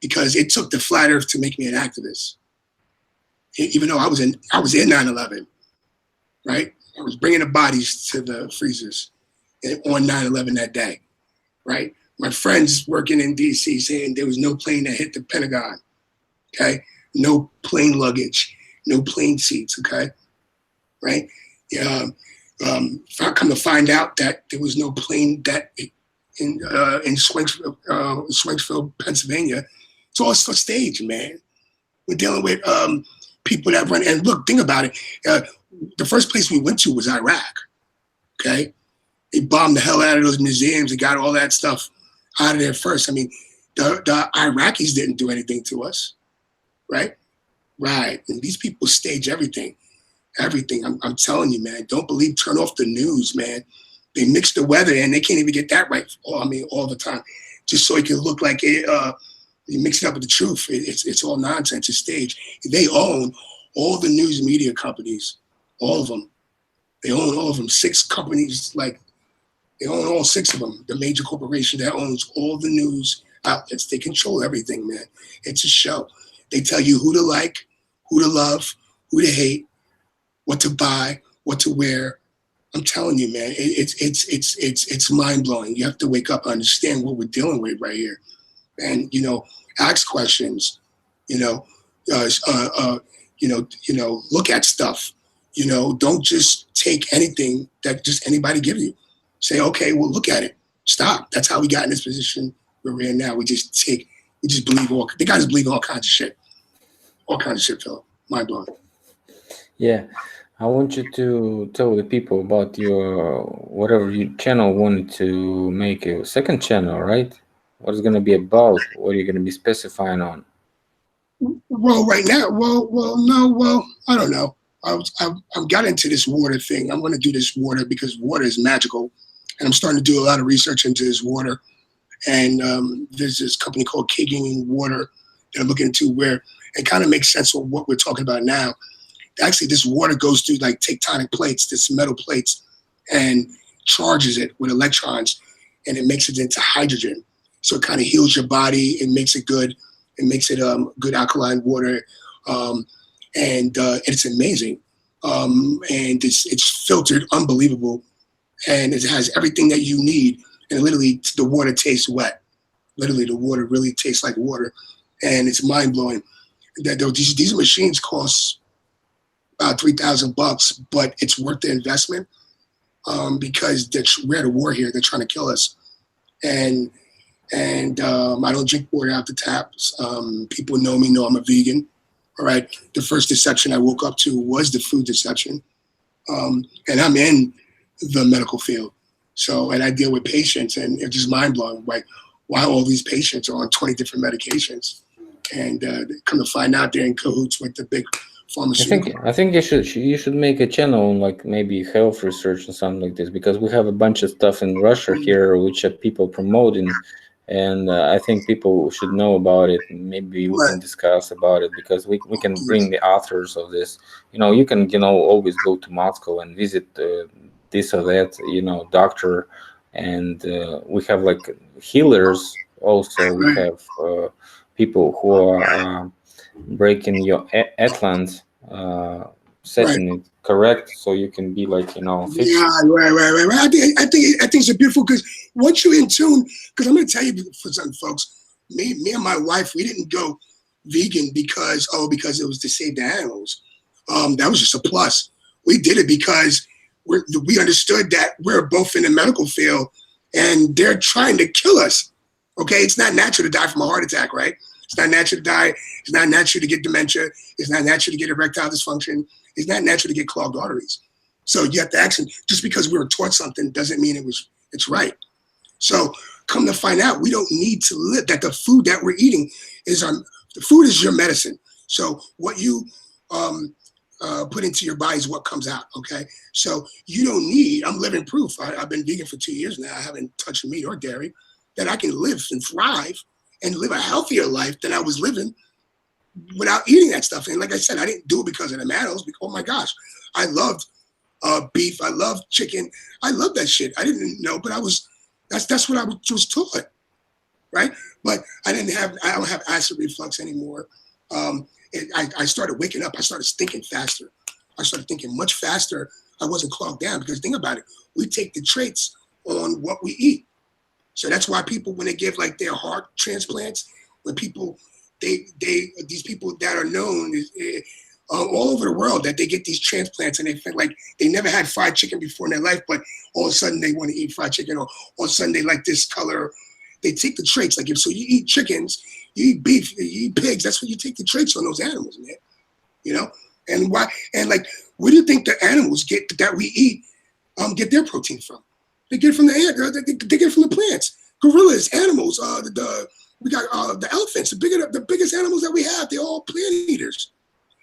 Because it took the flat Earth to make me an activist. Even though I was in 9/11, right? I was bringing the bodies to the freezers on 9/11 that day, right? My friends working in DC saying there was no plane that hit the Pentagon. Okay, no plane luggage, no plane seats. Okay, right? Yeah. I come to find out that there was no plane that in Swanksville, Pennsylvania. It's all staged, man. We're dealing with people that run. And look, think about it. The first place we went to was Iraq. Okay, they bombed the hell out of those museums. They got all that stuff out of there first. I mean, the Iraqis didn't do anything to us, right? Right. And these people stage everything. Everything. I'm telling you, man. Don't believe. Turn off the news, man. They mix the weather in. They can't even get that right. All the time, just so it can look like it. You mix it up with the truth. It's all nonsense. It's staged. They own all the news media companies, all of them. They own all of them. 6 companies, like they own all 6 of them. The major corporation that owns all the news outlets. They control everything, man. It's a show. They tell you who to like, who to love, who to hate, what to buy, what to wear. I'm telling you, man, it's mind blowing. You have to wake up and understand what we're dealing with right here, and ask questions. Look at stuff. Don't just take anything that just anybody gives you. Say, okay, well, look at it. Stop. That's how we got in this position where we're in now. We just believe they got us believing all kinds of shit. All kinds of shit, Philip. Mind blowing. Yeah, I want you to tell the people about your whatever your channel wanted to make a second channel, right? What it's going to be about? What are you going to be specifying on? Well, right now, I don't know. I've got into this water thing. I'm going to do this water because water is magical, and I'm starting to do a lot of research into this water. And there's this company called Kigging Water that I'm looking into where it kind of makes sense of what we're talking about now. Actually, this water goes through like tectonic plates, this metal plates, and charges it with electrons, and it makes it into hydrogen. So it kind of heals your body. It makes it good. It makes it good alkaline water, and it's amazing. And it's filtered, unbelievable, and it has everything that you need. And literally, the water tastes wet. Literally, the water really tastes like water, and it's mind blowing. That these machines cost about $3,000, but it's worth the investment because we're at a war here. They're trying to kill us, and I don't drink water out the taps. People know me, know I'm a vegan. All right. The first deception I woke up to was the food deception, and I'm in the medical field. So, and I deal with patients, and it's just mind blowing. Like, why all these patients are on 20 different medications, and come to find out they're in cahoots with the big pharmaceutical. I think you should make a channel on like maybe health research or something like this, because we have a bunch of stuff in Russia here which are people promoting, and I think people should know about it. Maybe we can discuss about it, because we can bring the authors of this. You can always go to Moscow and visit this or that doctor, and we have like healers also. We have people who are breaking your Atlant, setting it correct, so you can be like fixed. Yeah, right. I think it's beautiful, because once you're in tune, because I'm going to tell you for some folks, me and my wife, we didn't go vegan because it was to save the animals. That was just a plus. We did it because we understood that we're both in the medical field, and they're trying to kill us. Okay, it's not natural to die from a heart attack, right? It's not natural to die. It's not natural to get dementia. It's not natural to get erectile dysfunction. It's not natural to get clogged arteries. So you have to ask them, just because we were taught something doesn't mean it's right. So come to find out, we don't need to live, that the food that we're eating the food is your medicine. So what you put into your body is what comes out, okay? So you don't need, I'm living proof. I've been vegan for 2 years now. I haven't touched meat or dairy, that I can live and thrive and live a healthier life than I was living without eating that stuff. And like I said, I didn't do it because of the animals. Oh my gosh, I loved beef. I loved chicken. I loved that shit. I didn't know, but that's what I was taught, right? But I don't have acid reflux anymore. I started waking up. I started thinking faster. I started thinking much faster. I wasn't clogged down, because think about it. We take the traits on what we eat. So that's why people, when they give like their heart transplants, when people, these people that are known all over the world, that they get these transplants and they feel like they never had fried chicken before in their life, but all of a sudden they want to eat fried chicken, or all of a sudden they like this color. They take the traits. Like, if so, you eat chickens, you eat beef, you eat pigs. That's what you take the traits on those animals, man. You know, and why? And like, where do you think the animals get that we eat get their protein from? They get it from the air. They get it from the plants. Gorillas, animals. We got the elephants. The biggest animals that we have. They're all plant eaters.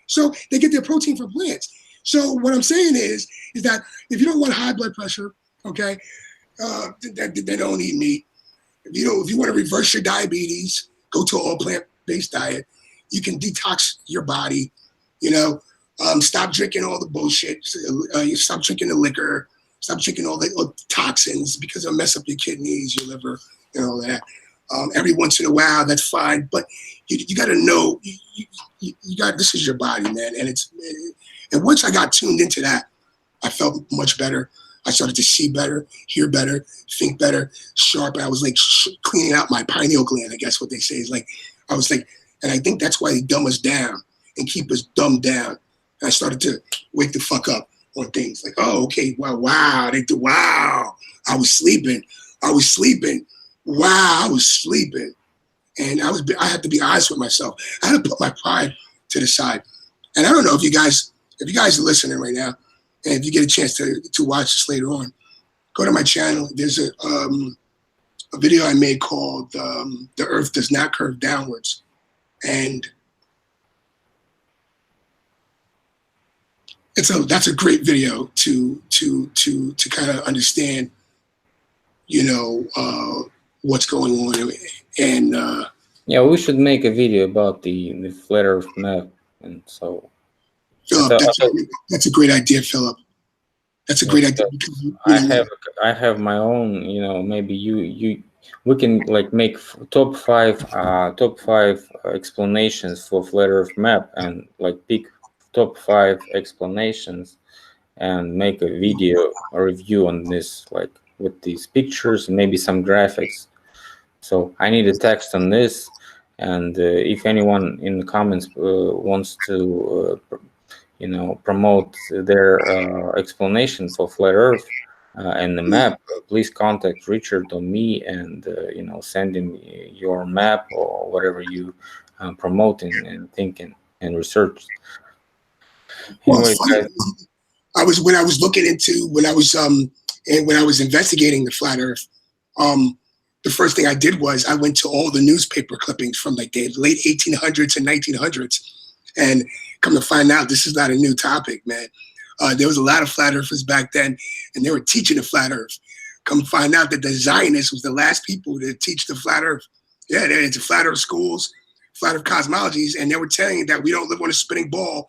So they get their protein from plants. So what I'm saying is that if you don't want high blood pressure, okay, they don't eat meat. If you want to reverse your diabetes, go to an all plant-based diet. You can detox your body. You know, stop drinking all the bullshit. You stop drinking the liquor. Stop drinking all the toxins, because it'll mess up your kidneys, your liver, and all that. Every once in a while, that's fine, but you got to know you got, this is your body, man, and once I got tuned into that, I felt much better. I started to see better, hear better, think better, sharp. I was like cleaning out my pineal gland, I guess what they say is like, I was like, and I think that's why they dumb us down and keep us dumbed down. And I started to wake the fuck up on things like, oh, okay, wow, I was sleeping, wow, I was sleeping, and I had to be honest with myself. I had to put my pride to the side. And I don't know if you guys are listening right now, and if you get a chance to watch this later on, go to my channel. There's a video I made called "The Earth Does Not Curve Downwards," and that's a great video to kind of understand, you know, what's going on. And yeah, we should make a video about the flat Earth map. And so Philip, that's a great idea, Philip. That's a great idea, because I have my own, you know, maybe we can like make top five explanations for flat Earth map, and like pick top 5 explanations and make a video or review on this, like with these pictures and maybe some graphics. So I need a text on this, and if anyone in the comments wants to you know, promote their explanation for flat Earth and the map, please contact Richard or me, and you know, send him your map or whatever you promoting and thinking and research. Anyway, when I was investigating the flat Earth, the first thing I did was I went to all the newspaper clippings from like the late 1800s and 1900s, and come to find out, this is not a new topic, man. There was a lot of flat earthers back then, and they were teaching the flat Earth. Come find out that the Zionists was the last people to teach the flat Earth. Yeah, they're into flat Earth schools, flat Earth cosmologies, and they were telling you that we don't live on a spinning ball.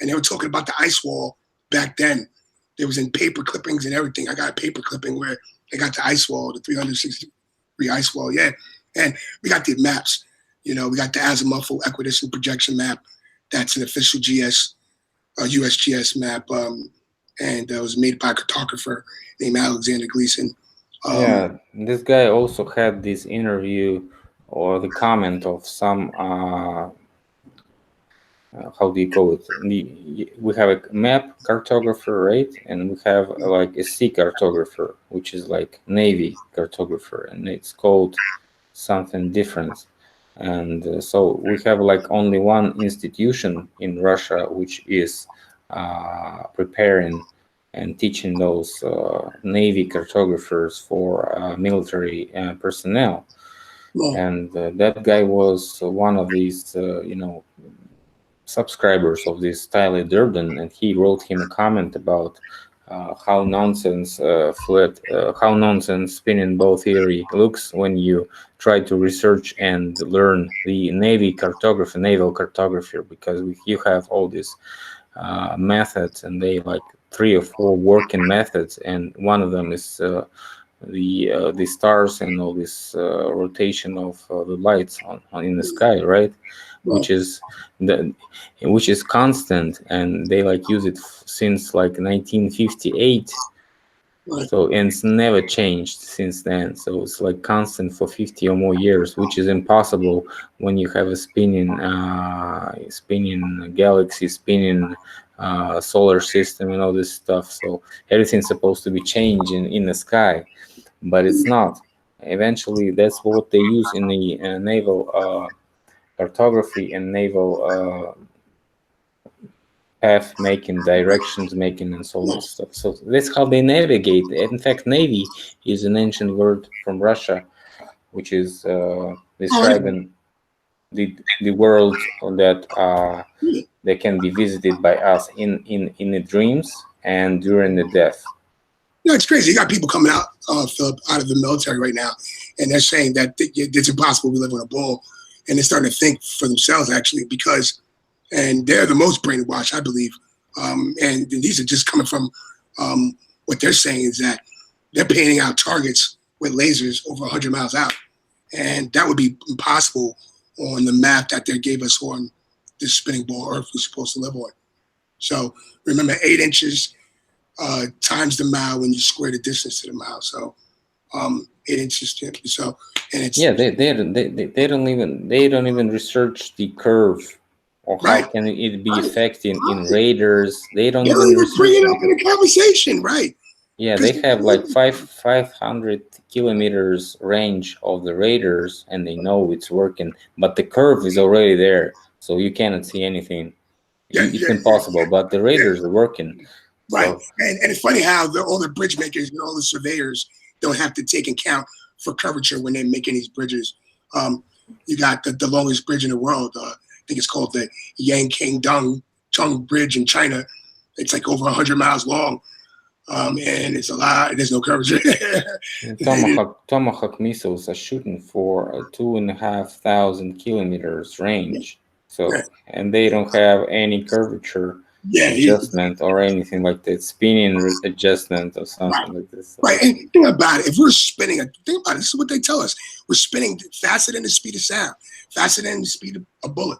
And they were talking about the ice wall back then. There was in paper clippings and everything. I got a paper clipping where they got the ice wall, the 360-degree ice wall, yeah. And we got the maps. You know, we got the azimuthal equidistant projection map. That's an official USGS map, and it was made by a cartographer named Alexander Gleason. Yeah, this guy also had this interview or the comment of some how do you call it? We have a map cartographer, right? And we have like a sea cartographer, which is like Navy cartographer, and it's called something different. And so we have like only one institution in Russia which is preparing and teaching those Navy cartographers for military personnel. And that guy was one of these, you know, subscribers of this Tyler Durden, and he wrote him a comment about how nonsense how nonsense spinning ball theory looks when you try to research and learn the naval cartography, because you have all these methods, and they like 3 or 4 working methods, and one of them is the stars and all this rotation of the lights in the sky, right? Which is constant, and they like use it since like 1958, Right. So, and it's never changed since then. So it's like constant for 50 or more years, which is impossible when you have a spinning galaxy, spinning solar system, and all this stuff. So everything's supposed to be changing in the sky, but it's not. Eventually, that's what they use in the naval cartography and naval path making, directions making, and so on Yes. stuff. So that's how they navigate. In fact, navy is an ancient word from Russia, which is Oh, describing the world that they can be visited by us in the dreams and during the death. it's crazy. You got people coming out, Philip, out of the military right now, and they're saying that it's impossible we live on a ball, and they're starting to think for themselves actually because, and they're the most brainwashed, I believe, and these are just coming from what they're saying is that they're painting out targets with lasers over 100 miles out, and that would be impossible on the map that they gave us on this spinning ball Earth we're supposed to live on. So remember, 8 inches times the mile when you square the distance to the mile. So 8 inches. So and it's Yeah, they don't even research the curve or how right, can it be right, affecting in right. radars. They don't They don't even even bring research it it up in because a conversation, right? yeah, Because they have like 500 kilometers range of the radars, and they know it's working, but the curve is already there, so you cannot see anything. yeah, It's yeah, yeah, impossible, but the yeah, radars are working. right. So And it's funny how all the bridge makers and all the surveyors don't have to take account for curvature when they're making these bridges. Um, you got the longest bridge in the world. I think it's called the Yanking Chung Bridge in China. It's like over 100 miles long. And it's a lot. There's no curvature. Tomahawk missiles are shooting for 2,500 kilometers range. yeah, So and they don't have any curvature yeah, adjustment or anything like that, spinning adjustment or right, something like this. So right. And think about it. If we're spinning, think about it. This is what they tell us. We're spinning faster than the speed of sound, faster than the speed of a bullet.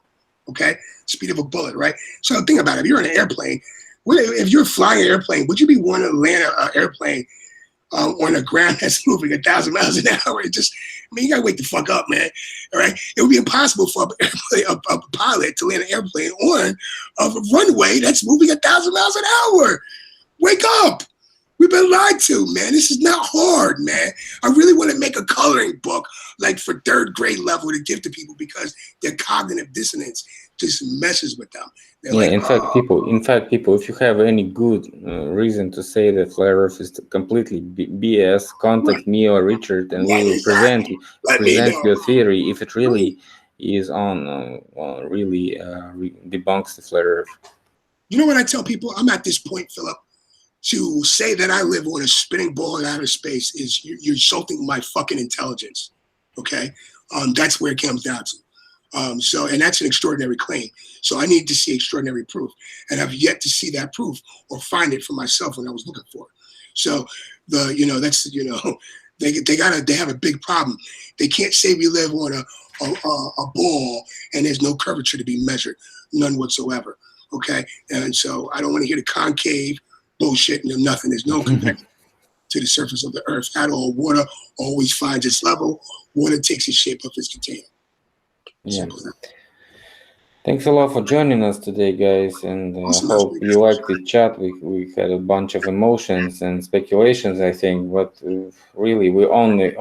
Okay, speed of a bullet, right? So think about it. If you're in an airplane, if you're flying an airplane, would you be wanting to land an airplane on a ground that's moving 1,000 miles an hour? It just, I mean, you gotta wake the fuck up, man. All right, it would be impossible for a pilot to land an airplane on a runway that's moving 1,000 miles an hour. Wake up! We've been lied to, man. This is not hard, man. I really want to make a coloring book like for third grade level to give to people because their cognitive dissonance just messes with them. They're yeah, like, in fact, people, if you have any good reason to say that flat Earth is completely BS, right, contact me or Richard, and we yeah, will present exactly. Let me present know. your theory if it Right. really is really debunks the flat Earth. You know what I tell people? I'm at this point, Philip. To say that I live on a spinning ball in outer space is you're insulting my fucking intelligence. Okay, that's where it comes down to. So, and that's an extraordinary claim. So I need to see extraordinary proof, and I've yet to see that proof or find it for myself when I was looking for it. So that's they have a big problem. They can't say we live on a ball and there's no curvature to be measured, none whatsoever. Okay, and so I don't want to hear the concave bullshit, nothing. There's no convection to the surface of the earth at all. Water always finds its level. Water takes its shape of its container. Yeah. Simple as that. Thanks a lot for joining us today, guys, and Awesome. That's hope pretty you good. liked the chat. We had a bunch of emotions and speculations, I think, but really we only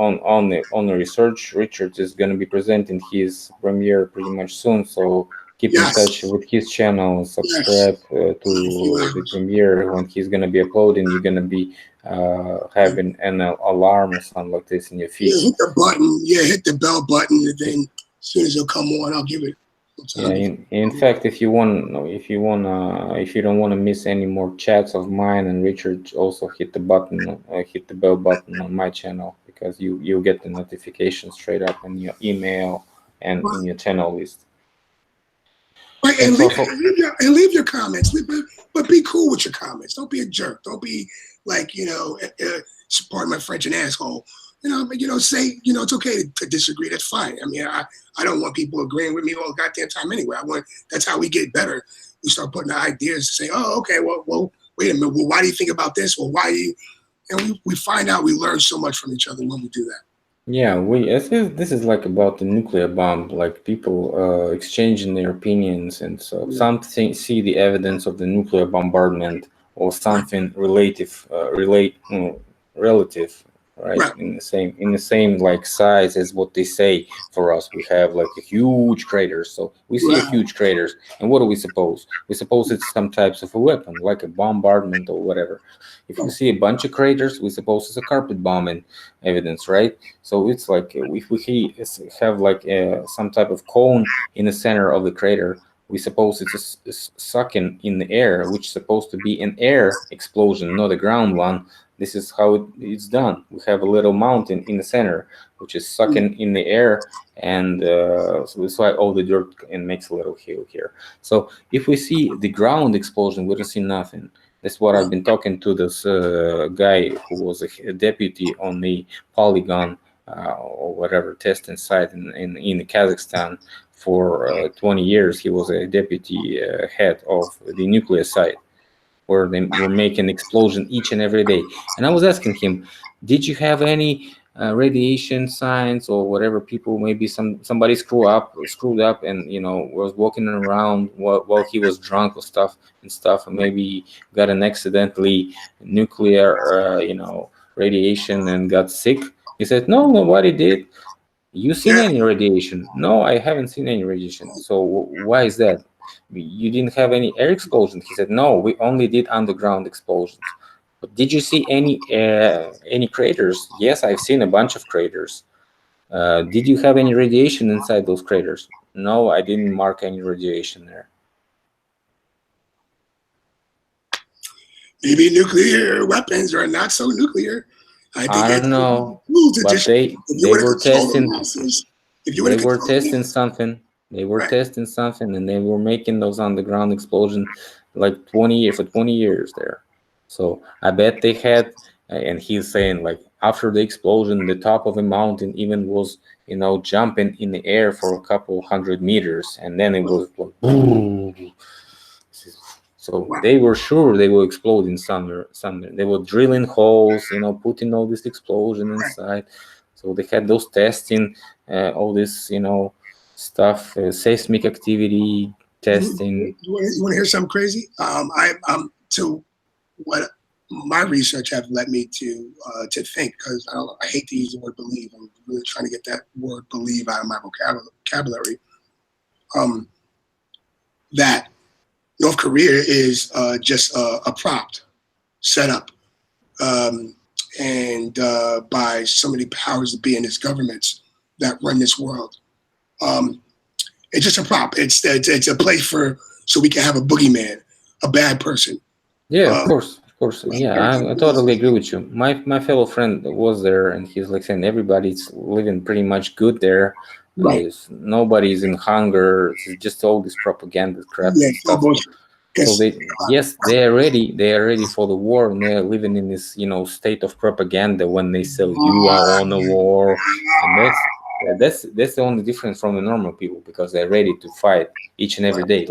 research. Richard is going to be presenting his premiere pretty much soon, so keep in Yes. touch with his channel. Yes. Subscribe In a few to the hours. premiere when he's going to be uploading. You're going to be having an alarm or something like this in your feed. Yeah, hit the button. Yeah, hit the bell button, and then as soon as it'll come on, I'll give it some Yeah, time. in fact, if you don't want to miss any more chats of mine and Richard, also hit the bell button on my channel because you'll get the notification straight up in your email and in your channel list. Right, and Thanks a lot for leave your comments, but be cool with your comments. Don't be a jerk. Don't be like pardon my French, an asshole. Say it's okay to disagree. That's fine. I mean, I don't want people agreeing with me all the goddamn time anyway. That's how we get better. We start putting our ideas to say, oh, okay, well, wait a minute. Well, why do you think about this? Well, why do you? and we find out, we learn so much from each other when we do that. Yeah, this is like about the nuclear bomb, like people exchanging their opinions, and so Yeah. some see the evidence of the nuclear bombardment or Right. something relative, right? Right. In the same like size as what they say. For us, we have like a huge craters, so we see a Right. huge craters, and what do we suppose? We suppose it's some types of a weapon, like a bombardment or whatever. If we see a bunch of craters, we suppose it's a carpet bombing evidence, right? So it's like if we have like some type of cone in the center of the crater, we suppose it's sucking in the air, which is supposed to be an air explosion, not a ground one. This is how it's done. We have a little mountain in the center, which is sucking in the air, and so that's why all the dirt and makes a little hill here. So if we see the ground explosion, we don't see nothing. That's what I've been talking to this guy who was a deputy on the polygon or whatever testing site in Kazakhstan for 20 years. He was a deputy head of the nuclear site where they were making explosion each and every day. And I was asking him, did you have any radiation signs or whatever? People, maybe somebody screwed up, and was walking around while he was drunk or stuff, and maybe got an accidentally nuclear radiation and got sick. He said, no, nobody did. You seen Yeah. any radiation? No, I haven't seen any radiation. So why is that? You didn't have any air explosions? He said, no, we only did underground explosions. But did you see any craters? Yes, I've seen a bunch of craters. Did you have any radiation inside those craters? No, I didn't mark any radiation there. Maybe nuclear weapons are not so nuclear. I think I don't it's know, tools to but just, they if you they want to were control the testing. masses, if you want They to were control the testing masses, something. They were right? testing something, and they were making those underground explosions like 20 years for 20 years there. So I bet they had, and he's saying like after the explosion, the top of the mountain even was jumping in the air for a couple 100 meters, and then it was like boom. So Wow. they were sure they will explode in somewhere. Somewhere they were drilling holes, putting all this explosion Right. inside. So they had those testing, all this, stuff, seismic activity testing. You want to hear something crazy? To what my research have led me to think, because I hate to use the word believe. I'm really trying to get that word believe out of my vocabulary. Um, that North Korea is just a prompt set up um, and by so many powers that be in its governments that run this world. Um, it's just a prop. It's a place for so we can have a boogeyman, a bad person. Yeah, Um, of course. Yeah, I totally agree with you. My fellow friend was there, and he's like saying everybody's living pretty much good there. right. Nobody's in hunger. It's just all this propaganda crap Yeah, and it's all stuff. bullshit. So Because yes, they are ready for the war, and they're living in this, state of propaganda when they sell you are on the war, and that's the only difference from the normal people because they're ready to fight each and every day.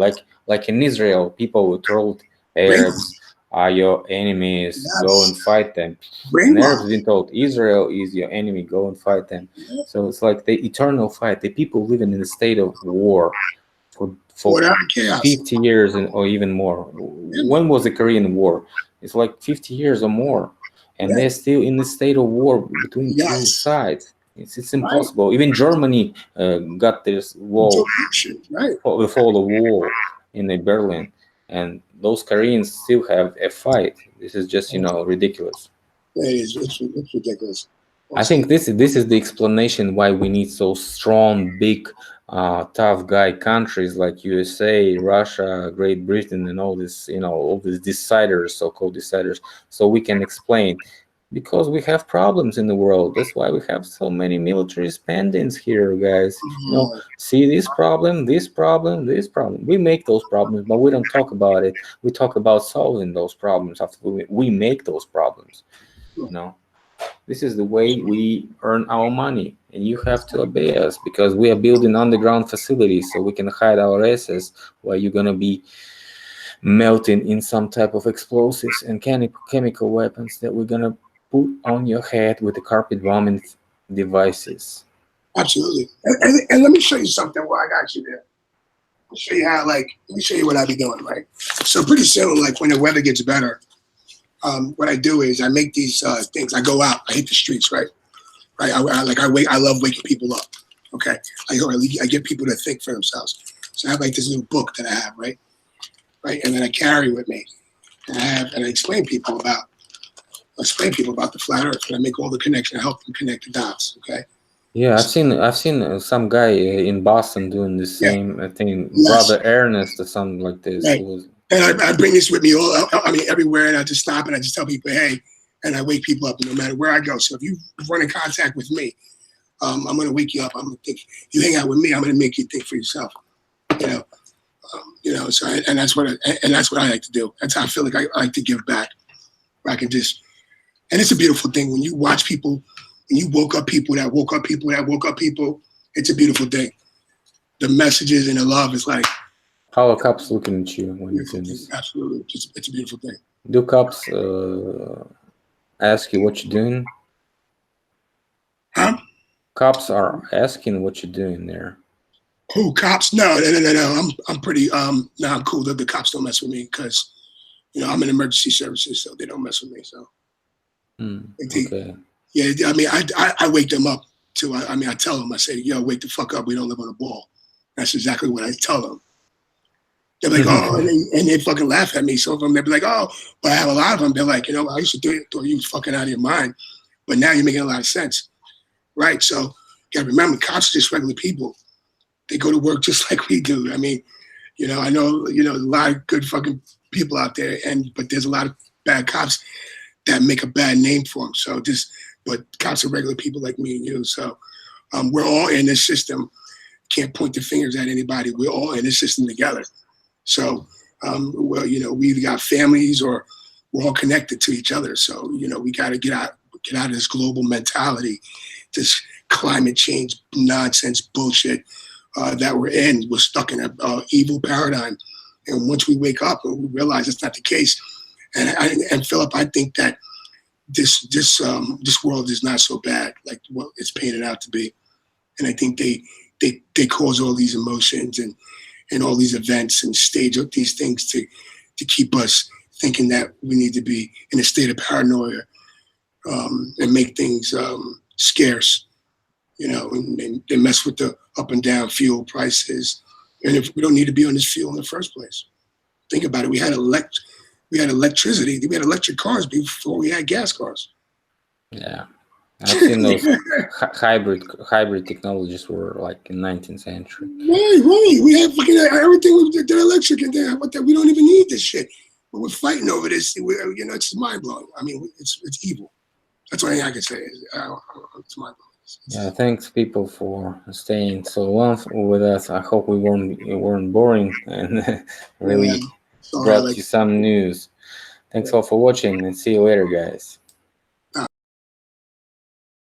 Like in Israel, people were told Arabs are your enemies, go and yes, fight them, and Arabs brainwashed. been told Israel is your enemy, go and fight them. So it's like the eternal fight. The people living in a state of war for Order and chaos. 50 years or even more. When was the Korean War? It's like 50 years or more, and Right. they're still in the state of war between two Yes. sides. It's Right. impossible. Even Germany got this Until wall action. Right. before the wall in the Berlin, and those Koreans still have a fight. This is just ridiculous. It is. It's ridiculous. I Also, think this is the explanation why we need so strong, big, tough guy countries like USA, Russia, Great Britain, and all this, all these deciders, so-called deciders, so we can explain. Because we have problems in the world. That's why we have so many military spendings here, guys. See this problem, this problem, this problem. We make those problems, but we don't talk about it. We talk about solving those problems after we make those problems. You know. This is the way we earn our money, and you have to obey us because we are building underground facilities so we can hide our assets while you're gonna be melting in some type of explosives and chemical weapons that we're gonna put on your head with the carpet bombing devices. Absolutely. And let me show you something while I got you there. I'll show you how, like, let me show you what I be doing, right? So pretty soon, like when the weather gets better, what I do is I make these things. I go out. I hit the streets, right? Right. I love waking people up. Okay. I get people to think for themselves. So I have like this little book that I have, right? Right. And then I carry with me. And I explain people about the flat Earth. And I make all the connection. I help them connect the dots. Okay. Yeah, I've seen some guy in Boston doing the Yeah. same thing, Yes. Brother Ernest or something like this. Right. It was, And I bring this with me everywhere, and I just stop and I just tell people, hey, and I wake people up no matter where I go. So if you run in contact with me, I'm going to wake you up. I'm going to think. You hang out with me, I'm going to make you think for yourself. So and that's what I like to do. That's how I feel like I like to give back. Where I can just, and it's a beautiful thing when you watch people, and you woke up people that woke up people that woke up people. It's a beautiful thing. The messages and the love is like how are cops looking at you when you do this? absolutely, it's a beautiful thing. Do cops ask you what you're doing? Huh? Cops are asking what you're doing there. Who, cops? No. I'm pretty no, I'm cool. The cops don't mess with me because I'm in emergency services, so they don't mess with me. So Okay. yeah, I mean I wake them up too. I tell them, I say, yo, wake the fuck up. We don't live on a ball. That's exactly what I tell them. They're like, oh, and they fucking laugh at me. Some of them, they'll be like, oh, but I have a lot of them. They're like, I used to do it, thought you was fucking out of your mind, but now you're making a lot of sense, right? So you gotta remember, cops are just regular people. They go to work just like we do. I mean, I know, a lot of good fucking people out there, but there's a lot of bad cops that make a bad name for them. So but cops are regular people like me and you. So we're all in this system. Can't point the fingers at anybody. We're all in this system together. So, we either got families or we're all connected to each other. So, we got to get out of this global mentality, this climate change nonsense bullshit that we're in. We're stuck in an evil paradigm. And once we wake up and we realize it's not the case, and Philip, I think that this world is not so bad like what it's painted out to be. And I think they cause all these emotions and all these events and stage up these things to keep us thinking that we need to be in a state of paranoia and make things scarce, and they mess with the up and down fuel prices. And if we don't need to be on this fuel in the first place, think about it. We had electricity. We had electric cars before we had gas cars. Yeah. I've seen those hybrid technologies were like in 19th century. Right. We have fucking everything. They're electric, and we don't even need this shit. But we're fighting over this. It's mind blowing. I mean, it's evil. That's what I can say. It's mind blowing. Yeah, thanks people for staying so long with us. I hope we weren't boring and really brought you some news. Thanks all for watching, and see you later, guys.